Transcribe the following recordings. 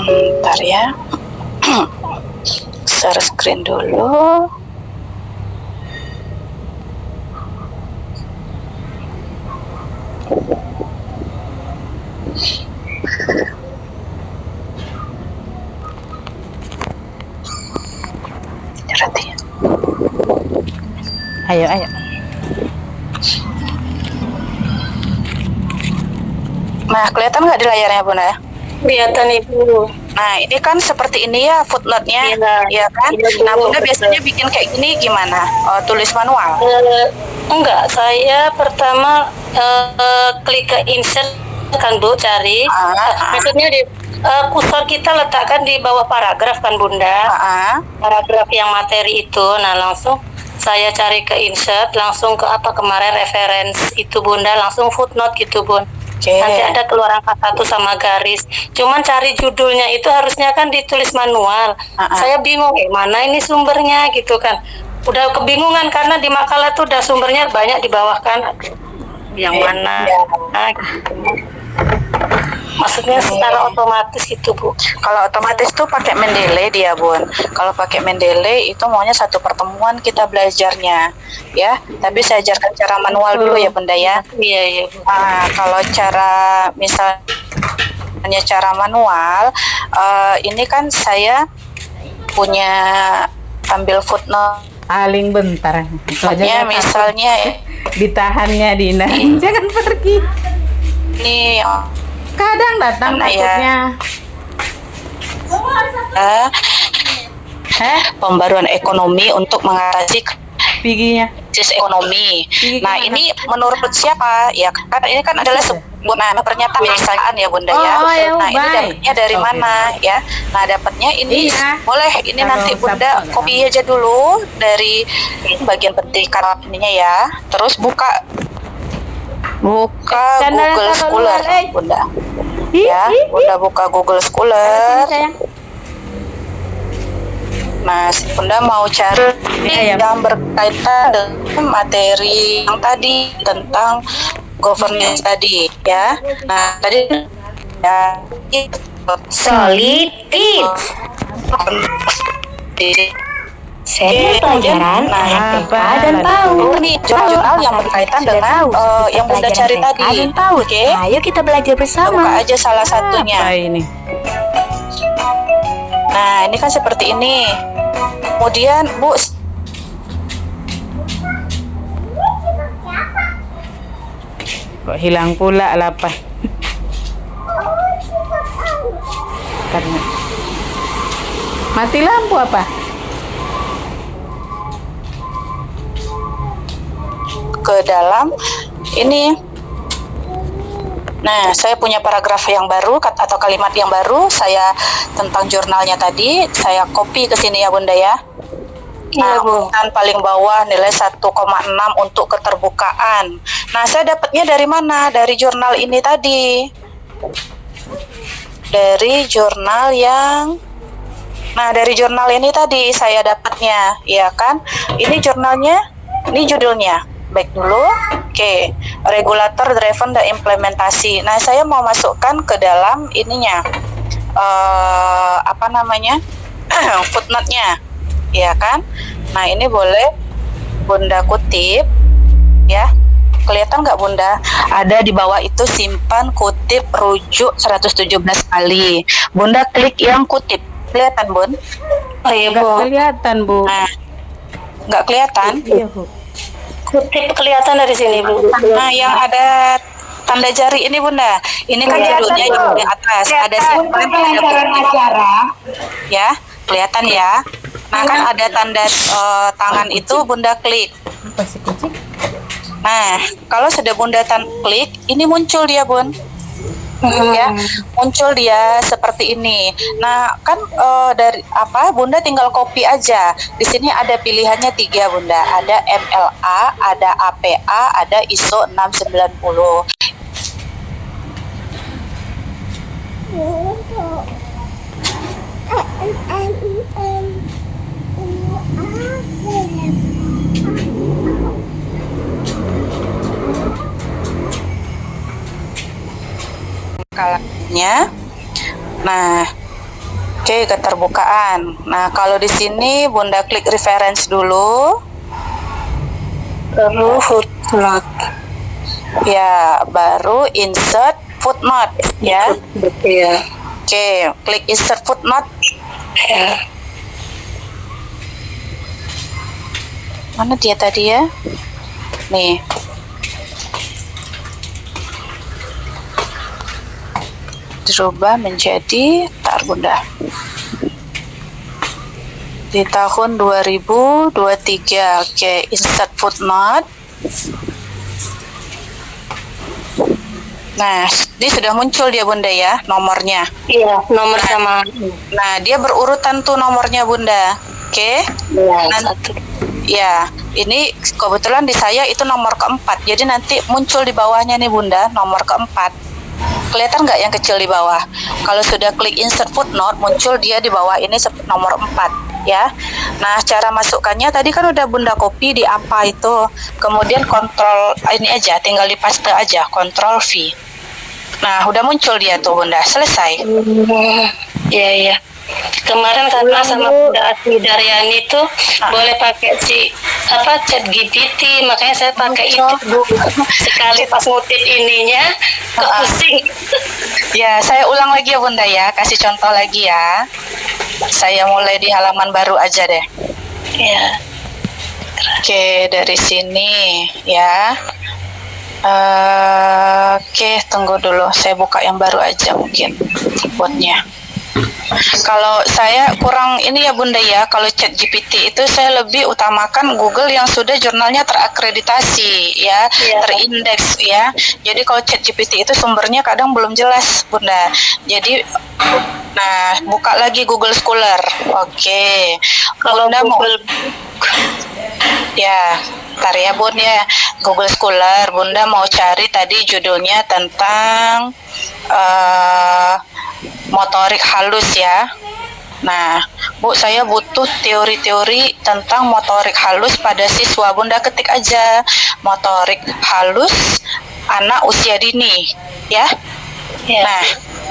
Bentar ya. Share screen dulu. Ayo, ayo. Nah, kelihatan nggak di layarnya, Bunda? Kelihatan Ibu. Nah, ini kan seperti ini ya footnote-nya, ya kan? Iya, Nah, Bunda biasanya bikin kayak gini gimana? Tulis manual? Enggak, saya pertama klik ke insert kan Bu, cari. Maksudnya di kursor kita letakkan di bawah paragraf kan Bunda. Paragraf yang materi itu. Nah, langsung saya cari ke insert, langsung ke apa kemarin reference itu Bunda, langsung footnote gitu Bun. Nanti ada keluar angka 1 sama garis. Cuman cari judulnya itu harusnya kan ditulis manual. Saya bingung, mana ini sumbernya gitu kan. Udah kebingungan karena di makalah tuh udah sumbernya banyak di bawah kan. Yang mana? Nah, gitu. Maksudnya secara otomatis gitu Bu. Kalau otomatis tuh pakai Mendeley dia Bun. Kalau pakai Mendeley itu maunya satu pertemuan kita belajarnya, ya. Tapi saya ajarkan cara manual dulu ya Bunda ya. Iya iya. Nah, kalau misalnya cara manual, ini kan saya punya ambil footnote. Paling bentar. Ya, misalnya ditahannya Dina. Jangan pergi. Ini kadang datang takutnya. Pembaruan ekonomi untuk mengatasi Piginya krisis ekonomi. Nah, ini menurut siapa? Ya kan ini kan adalah sebuah pernyataan misalkan ya Bunda ya. Nah, ini dapatnya dari mana ya? Nah, dapatnya ini boleh ini nanti Bunda copy aja dulu dari bagian petikan ininya ya. Terus buka Google Scholar Bunda. Ya, Bunda buka Google Scholar. Nah, Bunda mau cari yang berkaitan dengan materi yang tadi tentang governance tadi, ya. Nah, tadi ya Solid Tips. Seri pelajaran MTK dan PAUD. Ini jurnal yang berkaitan dengan yang Bunda cari tadi. Oke. Ayo kita belajar bersama. Buka aja salah satunya. ini. Nah, ini kan seperti ini. Kemudian Bu, kok hilang pula lapar. Karena mati lampu apa? ke dalam ini. Nah, saya punya paragraf yang baru atau kalimat yang baru saya tentang jurnalnya tadi, saya copy ke sini ya Bunda ya. Nah, urutan paling bawah nilai 1,6 untuk keterbukaan. Nah, saya dapatnya dari mana? Dari jurnal ini tadi. Dari jurnal dari jurnal ini tadi saya dapatnya, ya kan? Ini jurnalnya, ini judulnya. Baik dulu. Oke, regulator driven dan implementasi. Nah, saya mau masukkan ke dalam ininya. Footnote-nya. Ya kan? Nah, ini boleh Bunda kutip ya. Kelihatan nggak Bunda? Ada di bawah itu simpan kutip rujuk 117 kali. Bunda klik yang kutip. Kelihatan, Bun? Oh iya, Bu. Kelihatan, Bu. Nah, nggak kelihatan? Iya, Bu. Kutip kelihatan dari sini, Bu. Nah, yang ada tanda jari ini Bunda. Ini kan judulnya yang di atas. Ada simpan acara. Ya, kelihatan ya. Nah, kan ada tanda tangan itu Bunda klik. Pasti kucing. Nah, kalau sudah Bunda klik, ini muncul dia, Bun. Ya, muncul dia seperti ini. Nah, kan dari Bunda tinggal copy aja. Di sini ada pilihannya 3 Bunda. Ada MLA, ada APA, ada ISO 690. Kalanya. Nah, Oke, keterbukaan. Nah, kalau di sini Bunda klik reference dulu. Lalu footnote. Ya, baru insert footnote ya. Ya. Oke, klik insert footnote. Ya. Mana dia tadi ya? Nih. Dirubah menjadi Bunda. Di tahun 2023. Oke, insert footnote. Nah, ini sudah muncul dia Bunda ya, nomornya. Iya, nomor sama. Nah, dia berurutan tuh nomornya Bunda. Oke. Ya, Nanti, ya, ini kebetulan di saya itu nomor keempat. Jadi nanti muncul di bawahnya nih Bunda, nomor keempat. Kelihatan nggak yang kecil di bawah? Kalau sudah klik insert footnote, muncul dia di bawah ini nomor 4 ya. Nah, cara masukkannya tadi kan udah Bunda copy di apa itu. Kemudian kontrol ini aja, tinggal di paste aja, kontrol V. Nah, udah muncul dia tuh Bunda, selesai. Iya, iya. Kemarin karena sama Bunda Asmi Daryani tuh boleh pakai chat GPT, makanya saya pakai itu Bu. Sekali pas ngutip ininya kepusing. Ya, saya ulang lagi ya Bunda ya, kasih contoh lagi ya. Saya mulai di halaman baru aja deh. Ya. Oke, dari sini ya. Oke, tunggu dulu. Saya buka yang baru aja mungkin botnya. Kalau saya kurang ini ya Bunda ya, kalau chat GPT itu saya lebih utamakan Google yang sudah jurnalnya terakreditasi ya, terindeks ya. Jadi kalau chat GPT itu sumbernya kadang belum jelas Bunda. Jadi nah, buka lagi Google Scholar. Oke. Kalau Bunda Google ya, ntar ya Bun ya, Google Scholar. Bunda mau cari tadi judulnya tentang motorik halus ya. Nah, Bu, saya butuh teori-teori tentang motorik halus pada siswa. Bunda ketik aja motorik halus anak usia dini, ya. Nah,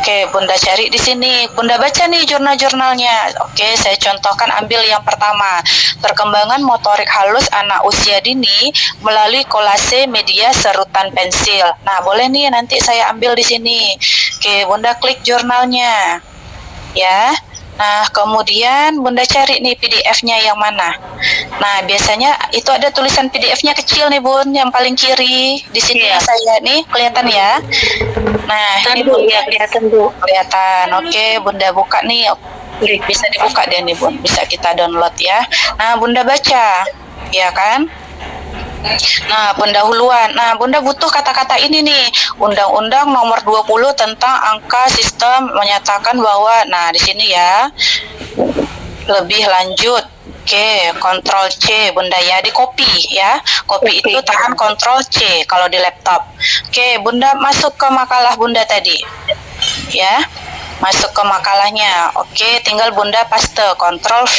oke, Bunda cari di sini. Bunda baca nih jurnal-jurnalnya. Oke, saya contohkan ambil yang pertama. Perkembangan motorik halus anak usia dini melalui kolase media serutan pensil. Nah, boleh nih nanti saya ambil di sini. Oke, Bunda klik jurnalnya. Ya. Nah, kemudian Bunda cari nih PDF-nya yang mana. Nah, biasanya itu ada tulisan PDF-nya kecil nih Bun, yang paling kiri. Di sini saya nih, kelihatan ya. Nah, ini Bun, ya kelihatan Bu. kelihatan. Oke, Bunda buka nih. Bisa dibuka dia nih Bun, bisa kita download ya. Nah, Bunda baca, ya kan? Nah, pendahuluan. Nah, Bunda butuh kata-kata ini nih. Undang-Undang Nomor 20 tentang Angka Sistem menyatakan bahwa, nah di sini ya. Lebih lanjut. Oke, Ctrl C Bunda ya, di copy ya. Copy itu tahan Ctrl C kalau di laptop. Oke, Bunda masuk ke makalah Bunda tadi. Ya. Masuk ke makalahnya. Oke, tinggal Bunda paste Ctrl V.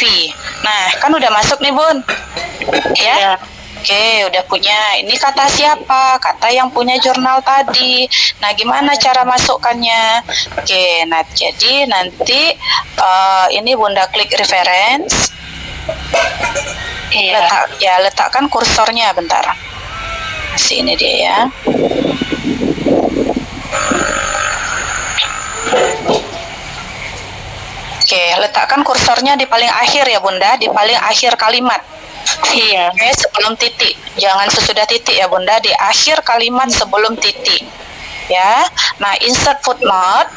Nah, kan udah masuk nih Bun. Ya. Oke, udah punya. Ini kata siapa? Kata yang punya jurnal tadi. Nah, gimana cara masukkannya? Oke, nah jadi nanti ini Bunda klik reference. Letakkan kursornya bentar. Masih ini dia ya. Oke, letakkan kursornya di paling akhir ya Bunda, di paling akhir kalimat. Iya. Oke, sebelum titik. Jangan sesudah titik ya Bunda, di akhir kalimat sebelum titik. Ya. Nah, insert footnote.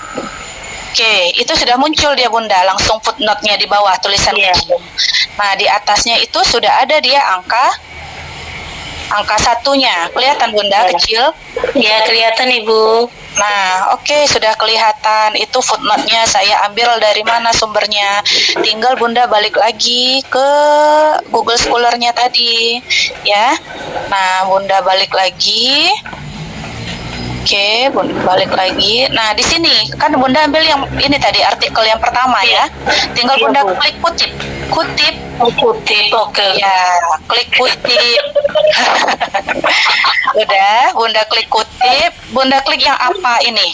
Oke, itu sudah muncul dia Bunda, langsung footnote-nya di bawah tulisan kecil. Nah, di atasnya itu sudah ada dia angka satunya. Kelihatan Bunda kecil? Ya, kelihatan Ibu. Nah, oke, sudah kelihatan. Itu footnote-nya saya ambil dari mana sumbernya. Tinggal Bunda balik lagi ke Google Scholar-nya tadi, ya. Nah, Bunda balik lagi. Oke, Bunda balik lagi. Nah, di sini kan Bunda ambil yang ini tadi, artikel yang pertama ya. Tinggal Bunda klik kutip. Kutip. Oke. Ya, klik kutip. Udah, Bunda klik kutip. Bunda klik yang apa ini?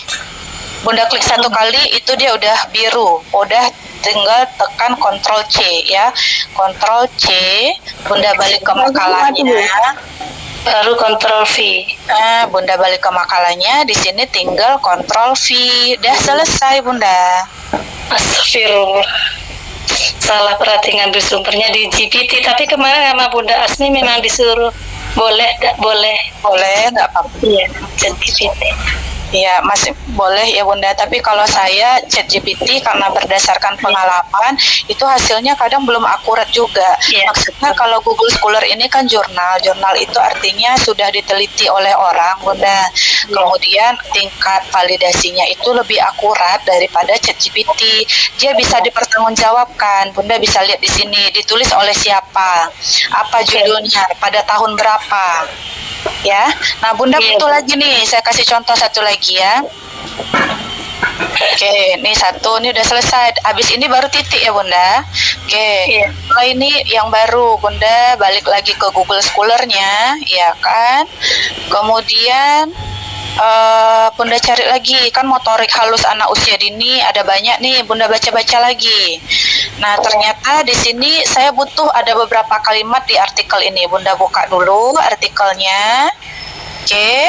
Bunda klik satu kali, itu dia udah biru. Udah tinggal tekan Ctrl C ya. Ctrl C, Bunda balik ke makalahnya. Baru Ctrl V. Bunda balik ke makalahnya, di sini tinggal Ctrl V. Udah selesai, Bunda. Astagfirullah. Salah berarti ngambil sumbernya di GPT, tapi kemarin sama Bunda Asmi memang disuruh boleh, nggak apa-apa. Iya, GPT. Ya, masih boleh ya Bunda, tapi kalau saya ChatGPT karena berdasarkan pengalaman itu hasilnya kadang belum akurat juga. Maksudnya kalau Google Scholar ini kan jurnal itu artinya sudah diteliti oleh orang Bunda. Kemudian tingkat validasinya itu lebih akurat daripada ChatGPT. Dia bisa dipertanggungjawabkan. Bunda bisa lihat di sini ditulis oleh siapa, apa judulnya, pada tahun berapa. Ya, nah Bunda butuh lagi nih, saya kasih contoh satu lagi ya. Oke, ini satu, ini udah selesai. Habis ini baru titik ya Bunda. Oke, nah ini yang baru, Bunda balik lagi ke Google Scholar-nya, ya kan. Kemudian Bunda cari lagi, kan motorik halus anak usia dini ada banyak nih, Bunda baca-baca lagi. Nah, ternyata di sini saya butuh ada beberapa kalimat di artikel ini. Bunda buka dulu artikelnya. Oke.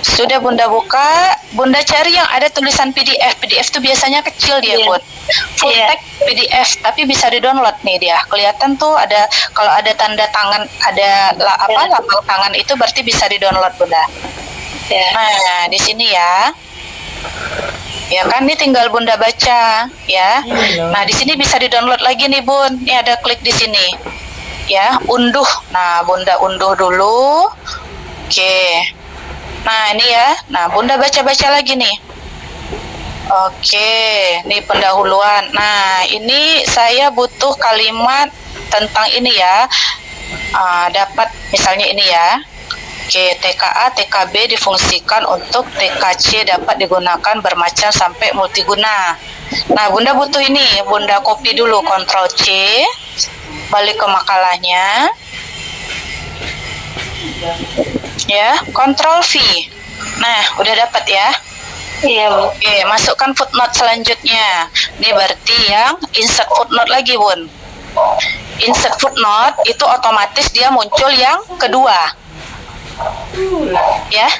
Sudah Bunda buka, Bunda cari yang ada tulisan PDF. PDF itu biasanya kecil dia, Bun. Full text PDF, tapi bisa di-download nih dia. Kelihatan tuh ada, kalau ada tanda tangan, ada lambang tangan itu berarti bisa di-download, Bunda. Nah, di sini ya. Ya kan, ini tinggal Bunda baca ya. Nah, di sini bisa di-download lagi nih, Bun. Ini ada klik di sini. Ya, unduh. Nah, Bunda unduh dulu. Oke. Nah, ini ya. Nah, Bunda baca-baca lagi nih. Oke, ini pendahuluan. Nah, ini saya butuh kalimat tentang ini ya. Dapat misalnya ini ya. Oke, TKA, TKB difungsikan untuk TKC dapat digunakan bermacam sampai multiguna. Nah, Bunda butuh ini. Bunda copy dulu, Ctrl C, balik ke makalahnya. Ya, Ctrl V. Nah, udah dapat ya. Iya, Bu. Oke, masukkan footnote selanjutnya. Ini berarti yang insert footnote lagi, Bun. Insert footnote itu otomatis dia muncul yang kedua. Ya,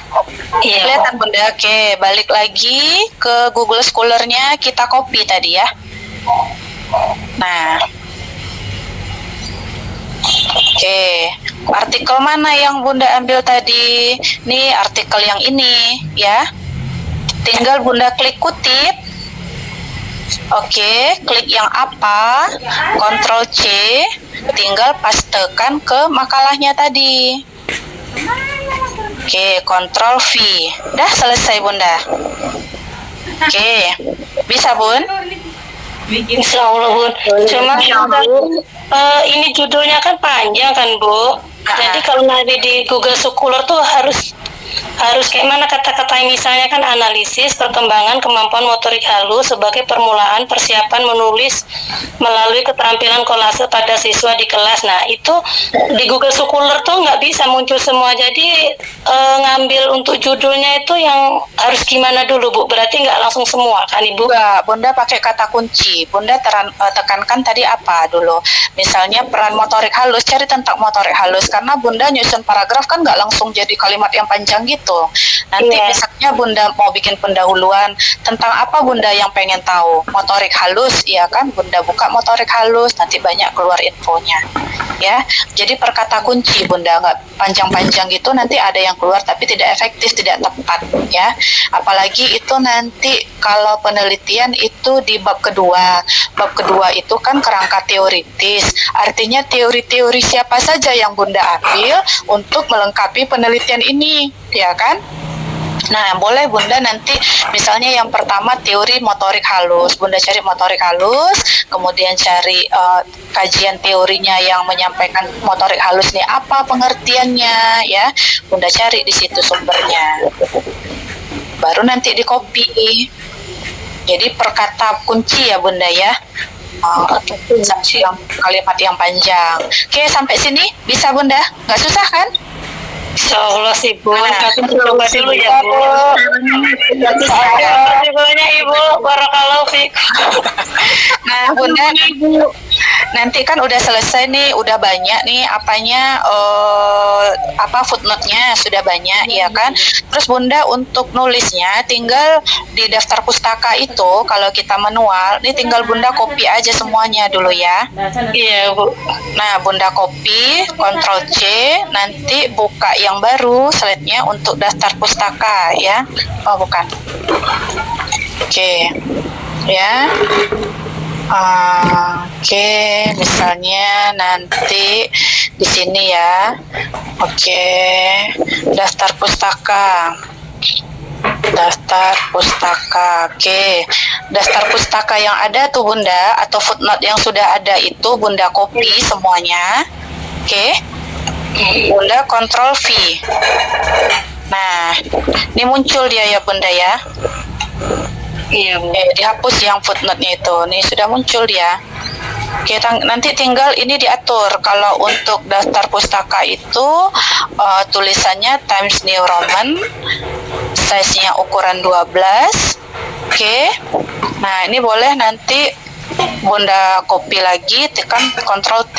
kelihatan Bunda. Oke, balik lagi ke Google Scholar-nya, kita copy tadi ya. Nah, oke, artikel mana yang Bunda ambil tadi? Nih artikel yang ini ya. Tinggal Bunda klik kutip. Oke, klik yang apa? Ctrl C, tinggal pastekan ke makalahnya tadi. Oke, Ctrl V. Dah selesai Bunda. Oke, bisa Bun? Insya Allah, Bun. Cuma ini judulnya kan panjang kan, Bu. Jadi kalau nanti di Google Scholar tuh harus kayak mana kata-kata, misalnya kan analisis perkembangan kemampuan motorik halus sebagai permulaan persiapan menulis melalui keterampilan kolase pada siswa di kelas. Nah, itu di Google Scholar tuh nggak bisa muncul semua. Jadi ngambil untuk judulnya itu yang harus gimana dulu, Bu? Berarti nggak langsung semua kan, Ibu? Enggak, Bunda pakai kata kunci. Bunda tekankan tadi apa dulu? Misalnya peran motorik halus, cari tentang motorik halus. Karena Bunda nyusun paragraf kan nggak langsung jadi kalimat yang panjang gitu. Nanti misalnya Bunda mau bikin pendahuluan tentang apa Bunda yang pengen tahu, motorik halus, ya kan? Bunda buka motorik halus, nanti banyak keluar infonya. Ya, jadi per kata kunci Bunda, nggak panjang-panjang gitu, nanti ada yang keluar tapi tidak efektif, tidak tepat ya. Apalagi itu nanti kalau penelitian itu di bab kedua. Bab kedua itu kan kerangka teoritis, artinya teori-teori siapa saja yang Bunda ambil untuk melengkapi penelitian ini, ya kan? Nah, boleh Bunda nanti misalnya yang pertama teori motorik halus, Bunda cari motorik halus, kemudian cari kajian teorinya yang menyampaikan motorik halus nih apa pengertiannya ya, Bunda cari di situ sumbernya, baru nanti di copy. Jadi per kata kunci ya Bunda ya. Kalimat yang panjang. Oke, sampai sini bisa Bunda? Nggak susah kan? Insya Allah sih, Bu. Tapi coba dulu ya, Bu. Terima kasih banyak, Ibu. Barakallahu fiik. Nah, Nah, Bunda, nanti kan udah selesai nih, udah banyak nih footnote-nya sudah banyak ya kan. Terus Bunda untuk nulisnya tinggal di daftar pustaka itu kalau kita manual, ini tinggal Bunda copy aja semuanya dulu ya. Iya, Bu. Nah, Bunda copy, Ctrl C, nanti buka yang baru slide-nya untuk daftar pustaka ya. Oh, bukan. Oke. Ya. Oke, misalnya nanti di sini ya. Oke, daftar pustaka. Daftar pustaka. Oke, daftar pustaka yang ada tuh Bunda atau footnote yang sudah ada itu Bunda copy semuanya. Oke. Bunda Ctrl V. Nah, ini muncul dia ya Bunda ya. Iya, Bu. Dihapus yang footnote-nya itu. Nih sudah muncul dia. Oke, nanti tinggal ini diatur. Kalau untuk daftar pustaka itu tulisannya Times New Roman, size-nya ukuran 12. Oke. Nah, ini boleh nanti Bunda copy lagi, tekan Ctrl T.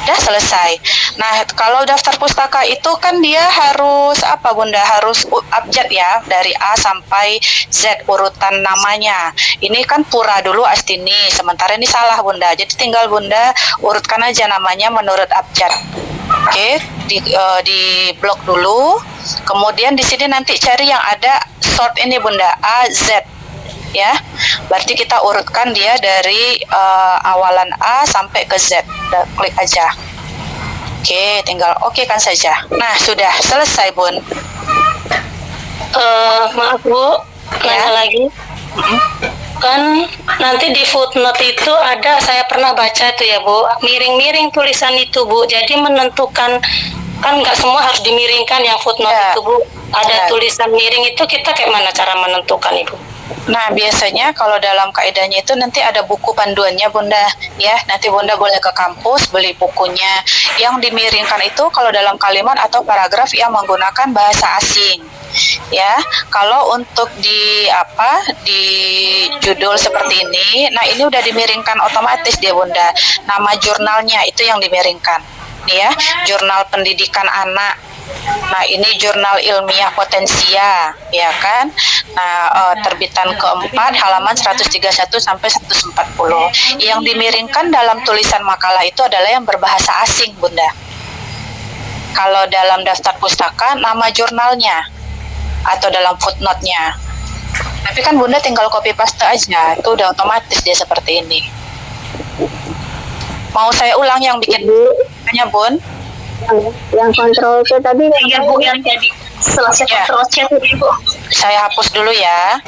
Udah selesai. Nah, kalau daftar pustaka itu kan dia harus apa Bunda? Harus abjad ya, dari A sampai Z urutan namanya. Ini kan Pura dulu Astini, sementara ini salah Bunda. Jadi tinggal Bunda urutkan aja namanya menurut abjad. Oke, di blok dulu. Kemudian di sini nanti cari yang ada sort ini Bunda, A Z. Ya, berarti kita urutkan dia dari awalan A sampai ke Z. Klik aja. Oke, tinggal oke kan saja. Nah, sudah selesai Bun. Maaf Bu, nanya lagi. Kan nanti di footnote itu ada, saya pernah baca itu ya Bu, miring-miring tulisan itu Bu. Jadi menentukan, kan nggak semua harus dimiringkan yang footnote itu Bu. Ada tulisan miring itu, kita kayak mana cara menentukan Ibu? Nah, biasanya kalau dalam kaidahnya itu nanti ada buku panduannya Bunda ya. Nanti Bunda boleh ke kampus beli bukunya. Yang dimiringkan itu kalau dalam kalimat atau paragraf yang menggunakan bahasa asing. Ya, kalau untuk di judul seperti ini, nah ini udah dimiringkan otomatis dia Bunda. Nama jurnalnya itu yang dimiringkan. Nih ya, Jurnal Pendidikan Anak. Nah, ini Jurnal Ilmiah Potensia, ya kan? Nah, terbitan keempat halaman 131 sampai 140. Yang dimiringkan dalam tulisan makalah itu adalah yang berbahasa asing, Bunda. Kalau dalam daftar pustaka, nama jurnalnya atau dalam footnote-nya. Tapi kan Bunda tinggal copy paste aja, itu udah otomatis dia seperti ini. Mau saya ulang yang bikin bukunya, Bun? Yang kontrol C tadi ya Bu, yang jadi selesai kontrol C tadi Bu. Saya hapus dulu ya.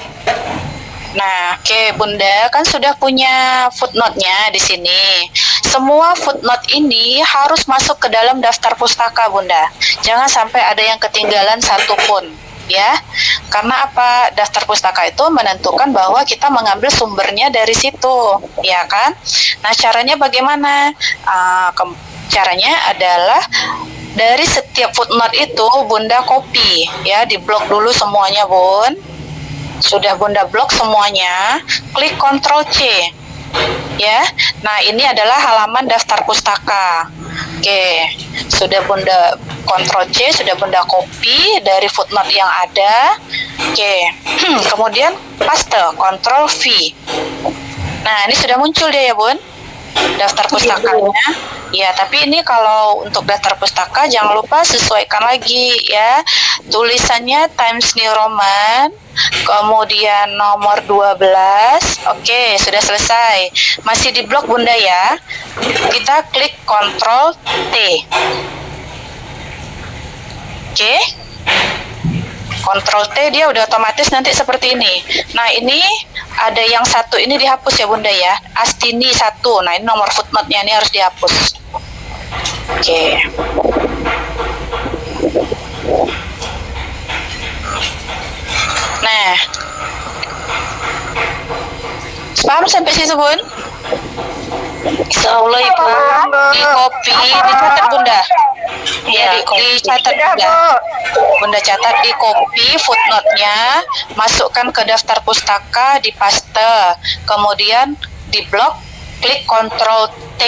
Nah, oke Bunda kan sudah punya footnote-nya di sini. Semua footnote ini harus masuk ke dalam daftar pustaka Bunda. Jangan sampai ada yang ketinggalan satupun. Ya, karena apa? Daftar pustaka itu menentukan bahwa kita mengambil sumbernya dari situ, ya kan? Nah, caranya bagaimana? Caranya adalah dari setiap footnote itu Bunda copy, ya, di blok dulu semuanya Bun. Sudah Bunda blok semuanya, klik Ctrl C. Ya, nah ini adalah halaman daftar pustaka. Oke, sudah Bunda Ctrl C, sudah Bunda copy dari footnote yang ada. Oke, kemudian paste, Ctrl V. Nah, ini sudah muncul dia ya Bun, daftar pustakanya. Ya, tapi ini kalau untuk daftar pustaka jangan lupa sesuaikan lagi ya. Tulisannya Times New Roman, kemudian nomor 12. Oke, sudah selesai. Masih di blok Bunda ya. Kita klik Ctrl T. Oke. Ctrl T dia udah otomatis nanti seperti ini. Nah, ini ada yang satu ini dihapus ya Bunda ya. Astini 1. Nah, ini nomor footnote-nya ini harus dihapus. Oke. Nah, paham sampai situ Bun? Insyaallah Ibu. Di copy, dicatat Bunda. Ya, dicatat Bunda. Bunda catat, di copy footnote-nya, masukkan ke daftar pustaka, di paste, kemudian di blok, klik Ctrl T.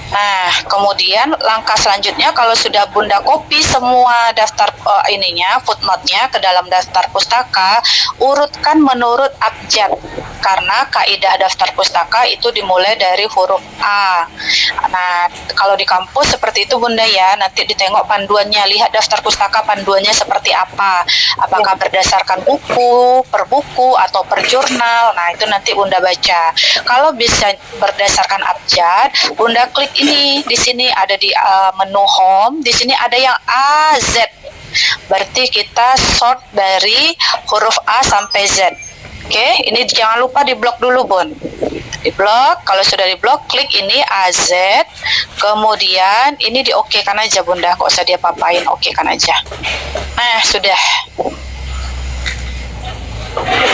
Nah, kemudian langkah selanjutnya kalau sudah Bunda copy semua daftar footnote-nya ke dalam daftar pustaka, urutkan menurut abjad. Karena kaidah daftar pustaka itu dimulai dari huruf A. Nah, kalau di kampus seperti itu Bunda ya, nanti ditengok panduannya, lihat daftar pustaka panduannya seperti apa. Apakah berdasarkan buku, per buku, atau per jurnal. Nah, itu nanti Bunda baca. Kalau bisa berdasarkan abjad, Bunda klik ini. Di sini ada di menu home, di sini ada yang A, Z. Berarti kita sort dari huruf A sampai Z. Oke, ini jangan lupa di blok dulu, Bun. Di blok, kalau sudah di blok, klik ini AZ. Kemudian ini di oke-kan aja, Bunda. Nggak usah dia papain, oke-kan aja. Nah, sudah.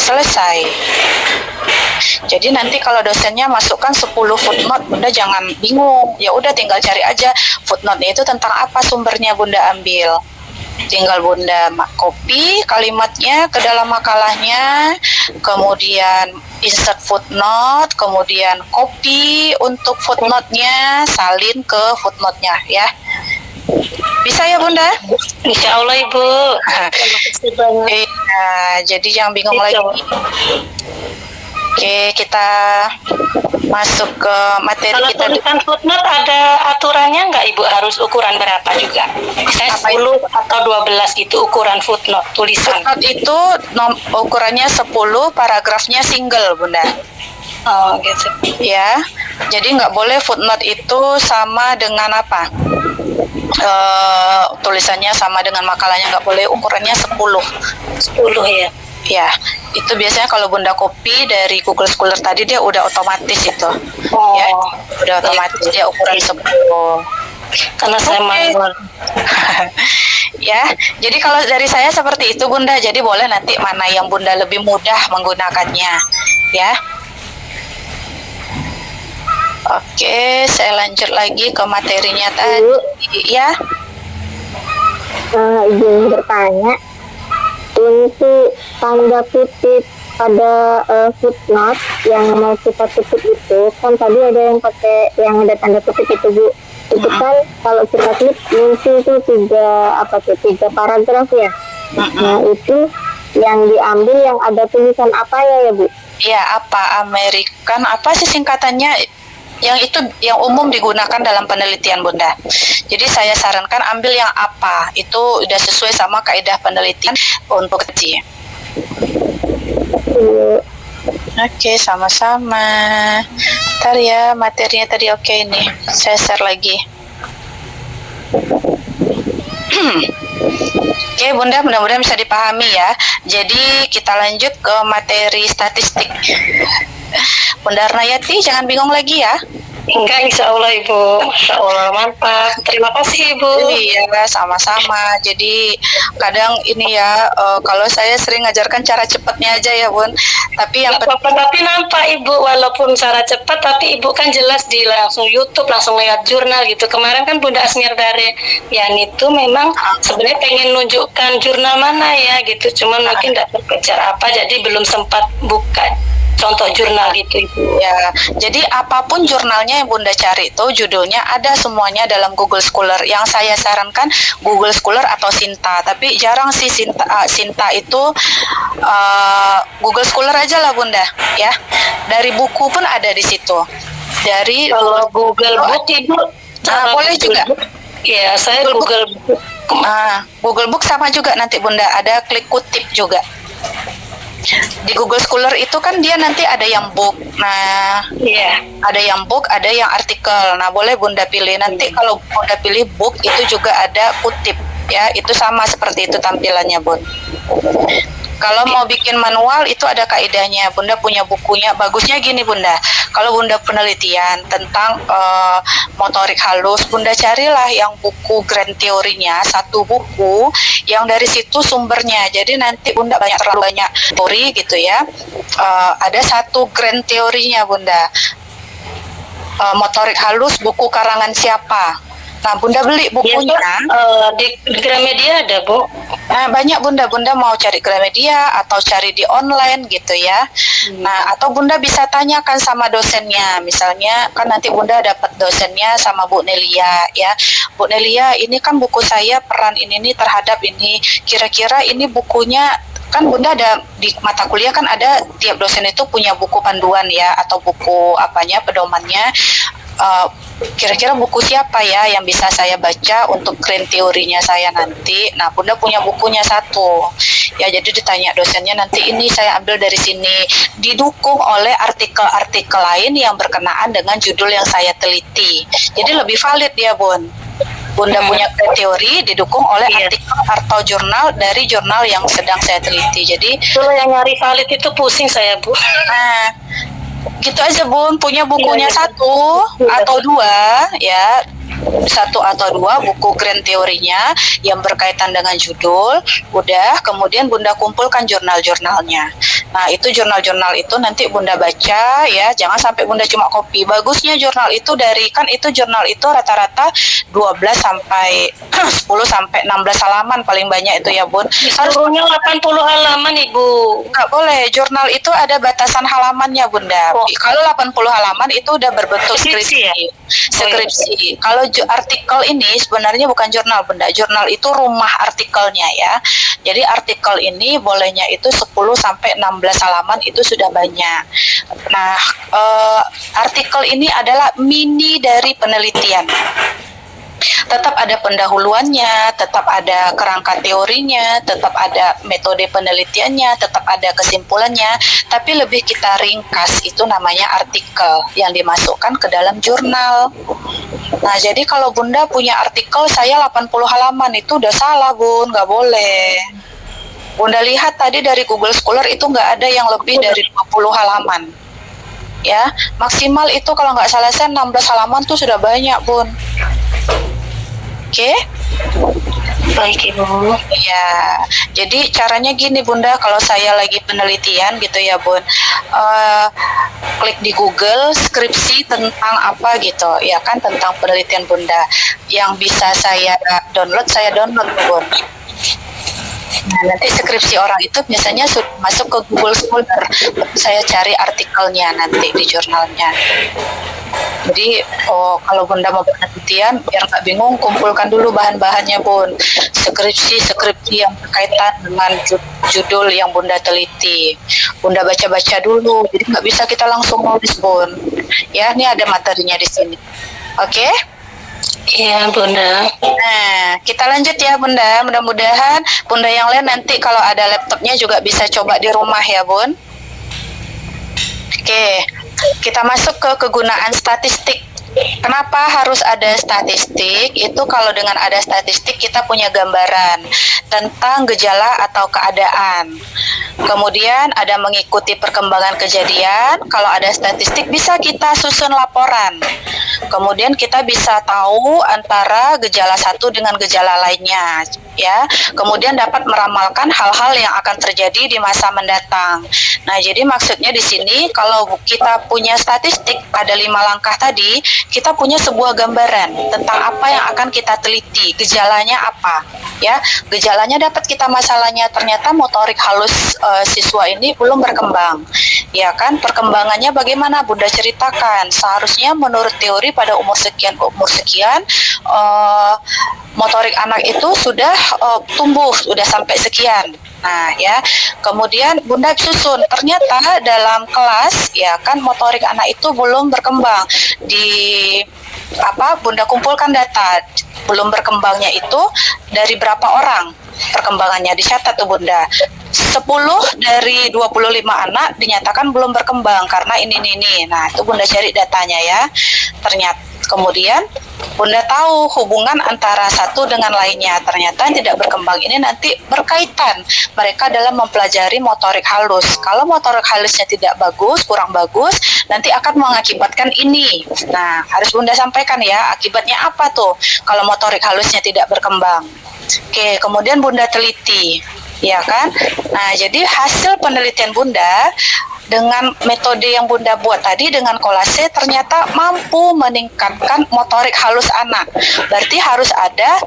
Selesai. Jadi nanti kalau dosennya masukkan 10 footnote, Bunda jangan bingung. Ya udah tinggal cari aja footnote-nya itu tentang apa sumbernya Bunda ambil. Tinggal Bunda copy kalimatnya ke dalam makalahnya, kemudian insert footnote, kemudian copy untuk footnote-nya, salin ke footnote-nya ya. Bisa ya Bunda? Insya Allah Ibu. Terima kasih banyak. Iya, jadi jangan bingung lagi. Oke, kita masuk ke materi Kalau kita. tulisan footnote ada aturannya nggak Ibu, harus ukuran berapa juga? Misalnya 10 atau 12 gitu ukuran footnote tulisan. Footnote itu ukurannya 10, paragrafnya single Bunda. Oh gitu. Ya, jadi nggak boleh footnote itu sama dengan apa? Tulisannya sama dengan makalahnya, nggak boleh, ukurannya 10. 10 ya. Ya, itu biasanya kalau Bunda copy dari Google Scholar tadi dia udah otomatis itu. Oh. Ya, udah otomatis dia ukuran 10. Karena saya manual. Ya, jadi kalau dari saya seperti itu Bunda, jadi boleh nanti mana yang Bunda lebih mudah menggunakannya, ya. Oke, saya lanjut lagi ke materinya tadi, ya. Izin bertanya, untuk tanda kutip pada footnote yang mau kita kutip itu, kan tadi ada yang pakai yang ada tanda kutip itu Bu. Itu kan kalau kita klik muncul tuh tiga paragraf ya. Nah itu yang diambil yang ada tulisan apa ya Bu? Ya, apa American, apa sih singkatannya? Yang itu yang umum digunakan dalam penelitian Bunda. Jadi saya sarankan ambil yang apa, itu udah sesuai sama kaidah penelitian untuk kecil. Oke, sama-sama. Ntar ya materinya tadi oke ini. Saya share lagi. Oke Bunda, mudah-mudahan bisa dipahami ya. Jadi kita lanjut ke materi statistik. Bunda Arnayati, jangan bingung lagi ya. Enggak, insya Allah Ibu. Insya Allah, mantap. Terima kasih Ibu. Iya, sama-sama. Jadi kadang ini ya, kalau saya sering ngajarkan cara cepatnya aja ya Bun. Tapi yang tapi nampak Ibu, walaupun cara cepat, tapi Ibu kan jelas di langsung YouTube, langsung lihat jurnal gitu. Kemarin kan Bunda Asmir dari Yani itu memang sebenarnya pengen nunjukkan jurnal mana ya gitu. Cuman mungkin tidak terkejar apa, jadi belum sempat buka contoh jurnal gitu Ibu. Ya, jadi apapun jurnalnya yang Bunda cari itu judulnya ada semuanya dalam Google Scholar. Yang saya sarankan Google Scholar atau Sinta, tapi jarang sih Sinta itu Google Scholar aja lah Bunda, ya. Dari buku pun ada di situ. Dari kalau Google Book Ibu, boleh juga. Ya, saya Google Book. Google Book sama juga nanti Bunda, ada klik kutip juga. Di Google Scholar itu kan dia nanti ada yang book, ada yang book, ada yang artikel. Nah boleh Bunda pilih. Nanti kalau Bunda pilih book itu juga ada kutip, ya itu sama seperti itu tampilannya Bun. Kalau mau bikin manual itu ada kaidahnya. Bunda punya bukunya. Bagusnya gini Bunda, kalau Bunda penelitian tentang motorik halus, Bunda carilah yang buku grand teorinya, satu buku yang dari situ sumbernya. Jadi nanti Bunda terlalu banyak teori gitu ya. Ada satu grand teorinya Bunda. Motorik halus buku karangan siapa? Nah, Bunda beli bukunya. Di Gramedia ada, Bu. Nah, banyak Bunda mau cari Gramedia atau cari di online gitu ya. Nah, atau Bunda bisa tanyakan sama dosennya. Misalnya kan nanti Bunda dapat dosennya sama Bu Nelia ya. Bu Nelia, ini kan buku saya peran ini terhadap ini. Kira-kira ini bukunya kan Bunda ada di mata kuliah kan ada tiap dosen itu punya buku panduan ya atau buku pedomannya. Kira-kira buku siapa ya yang bisa saya baca untuk grand teorinya saya nanti. Nah, Bunda punya bukunya satu. Ya, jadi ditanya dosennya nanti ini saya ambil dari sini. Didukung oleh artikel-artikel lain yang berkenaan dengan judul yang saya teliti. Jadi lebih valid dia, Bunda punya teori didukung oleh artikel atau jurnal dari jurnal yang sedang saya teliti. Jadi kalau yang nyari valid itu pusing saya, Bu. Nah, gitu aja Bun, punya bukunya satu atau dua ya, satu atau dua buku grand teorinya yang berkaitan dengan judul. Udah, kemudian Bunda kumpulkan jurnal-jurnalnya. Nah, itu jurnal-jurnal itu nanti Bunda baca ya, jangan sampai Bunda cuma copy. Bagusnya jurnal itu jurnal itu rata-rata 12 sampai 10 sampai 16 halaman paling banyak itu ya Bun. Harusnya 80 halaman Ibu. Nggak boleh, jurnal itu ada batasan halamannya Bunda. Kalau 80 halaman itu udah berbentuk skripsi. Skripsi. Kalau artikel ini sebenarnya bukan jurnal Bunda. Jurnal itu rumah artikelnya ya. Jadi artikel ini bolehnya itu 10 sampai 16 halaman itu sudah banyak. Nah, artikel ini adalah mini dari penelitian. Tetap ada pendahuluannya, tetap ada kerangka teorinya, tetap ada metode penelitiannya, tetap ada kesimpulannya, tapi lebih kita ringkas, itu namanya artikel yang dimasukkan ke dalam jurnal. Nah, jadi kalau Bunda punya artikel saya 80 halaman itu udah salah Bun, nggak boleh. Bunda lihat tadi dari Google Scholar itu nggak ada yang lebih dari 20 halaman. Ya, maksimal itu kalau nggak salah saya 16 halaman tuh sudah banyak Bun. Oke? Baik Ibu. Ya, jadi caranya gini Bunda, kalau saya lagi penelitian gitu ya Bun, klik di Google skripsi tentang apa gitu, ya kan, tentang penelitian Bunda. Yang bisa saya download Bun. Nah, nanti skripsi orang itu biasanya sudah masuk ke Google Scholar. Saya cari artikelnya nanti di jurnalnya. Jadi kalau Bunda mau penelitian biar nggak bingung, kumpulkan dulu bahan-bahannya Bun. Skripsi yang berkaitan dengan judul yang Bunda teliti. Bunda baca-baca dulu. Jadi nggak bisa kita langsung nulis Bun. Ya, ini ada materinya di sini. Oke? Iya Bunda. Nah, kita lanjut ya Bunda. Mudah-mudahan Bunda yang lain nanti kalau ada laptopnya juga bisa coba di rumah ya Bun. Oke, kita masuk ke kegunaan statistik. Kenapa harus ada statistik? Itu kalau dengan ada statistik kita punya gambaran tentang gejala atau keadaan. Kemudian ada mengikuti perkembangan kejadian. Kalau ada statistik bisa kita susun laporan. Kemudian kita bisa tahu antara gejala satu dengan gejala lainnya, ya. Kemudian dapat meramalkan hal-hal yang akan terjadi di masa mendatang. Nah, jadi maksudnya di sini kalau kita punya statistik ada 5 langkah tadi, kita punya sebuah gambaran tentang apa yang akan kita teliti, gejalanya apa, ya. Gejalanya dapat kita masalahnya ternyata motorik halus siswa ini belum berkembang, ya kan? Perkembangannya bagaimana Bunda ceritakan. Seharusnya menurut teori pada umur sekian motorik anak itu sudah tumbuh, sudah sampai sekian. Nah, ya, kemudian Bunda susun, ternyata dalam kelas, ya kan, motorik anak itu belum berkembang. Bunda kumpulkan data, belum berkembangnya itu dari berapa orang perkembangannya, dicatat tuh Bunda. 10 dari 25 anak dinyatakan belum berkembang karena ini. Nah, itu Bunda cari datanya ya. Ternyata kemudian Bunda tahu hubungan antara satu dengan lainnya. Ternyata yang tidak berkembang ini nanti berkaitan mereka dalam mempelajari motorik halus. Kalau motorik halusnya tidak bagus, kurang bagus, nanti akan mengakibatkan ini. Nah, harus Bunda sampaikan ya, akibatnya apa tuh kalau motorik halusnya tidak berkembang. Oke, kemudian Bunda teliti, ya kan? Nah, jadi hasil penelitian Bunda dengan metode yang Bunda buat tadi dengan kolase ternyata mampu meningkatkan motorik halus anak. Berarti harus ada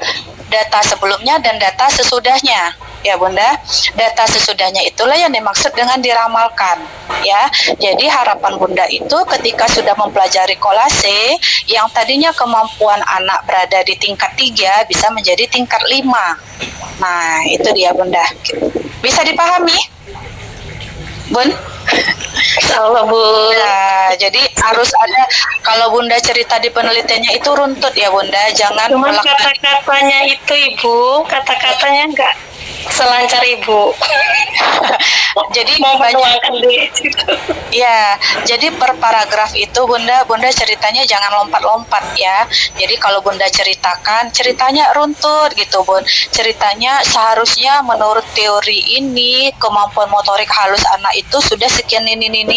data sebelumnya dan data sesudahnya, ya Bunda. Data sesudahnya itulah yang dimaksud dengan diramalkan, ya. Jadi harapan Bunda itu ketika sudah mempelajari kolase, yang tadinya kemampuan anak berada di tingkat 3 bisa menjadi tingkat 5. Nah, itu dia Bunda. Bisa dipahami, Bun? Insyaallah, Bu. Nah, jadi harus ada, kalau Bunda cerita di penelitiannya itu runtut ya Bunda, jangan Cuman melakukan. kata-katanya itu Ibu, kata-katanya nggak selancar Ibu. Jadi Mau banyak, menuangkan di situ. ya. Jadi per paragraf itu Bunda ceritanya jangan lompat-lompat ya. Jadi kalau Bunda ceritakan, ceritanya runtut gitu Bun. Ceritanya seharusnya menurut teori ini kemampuan motorik halus anak itu sudah sekian ini.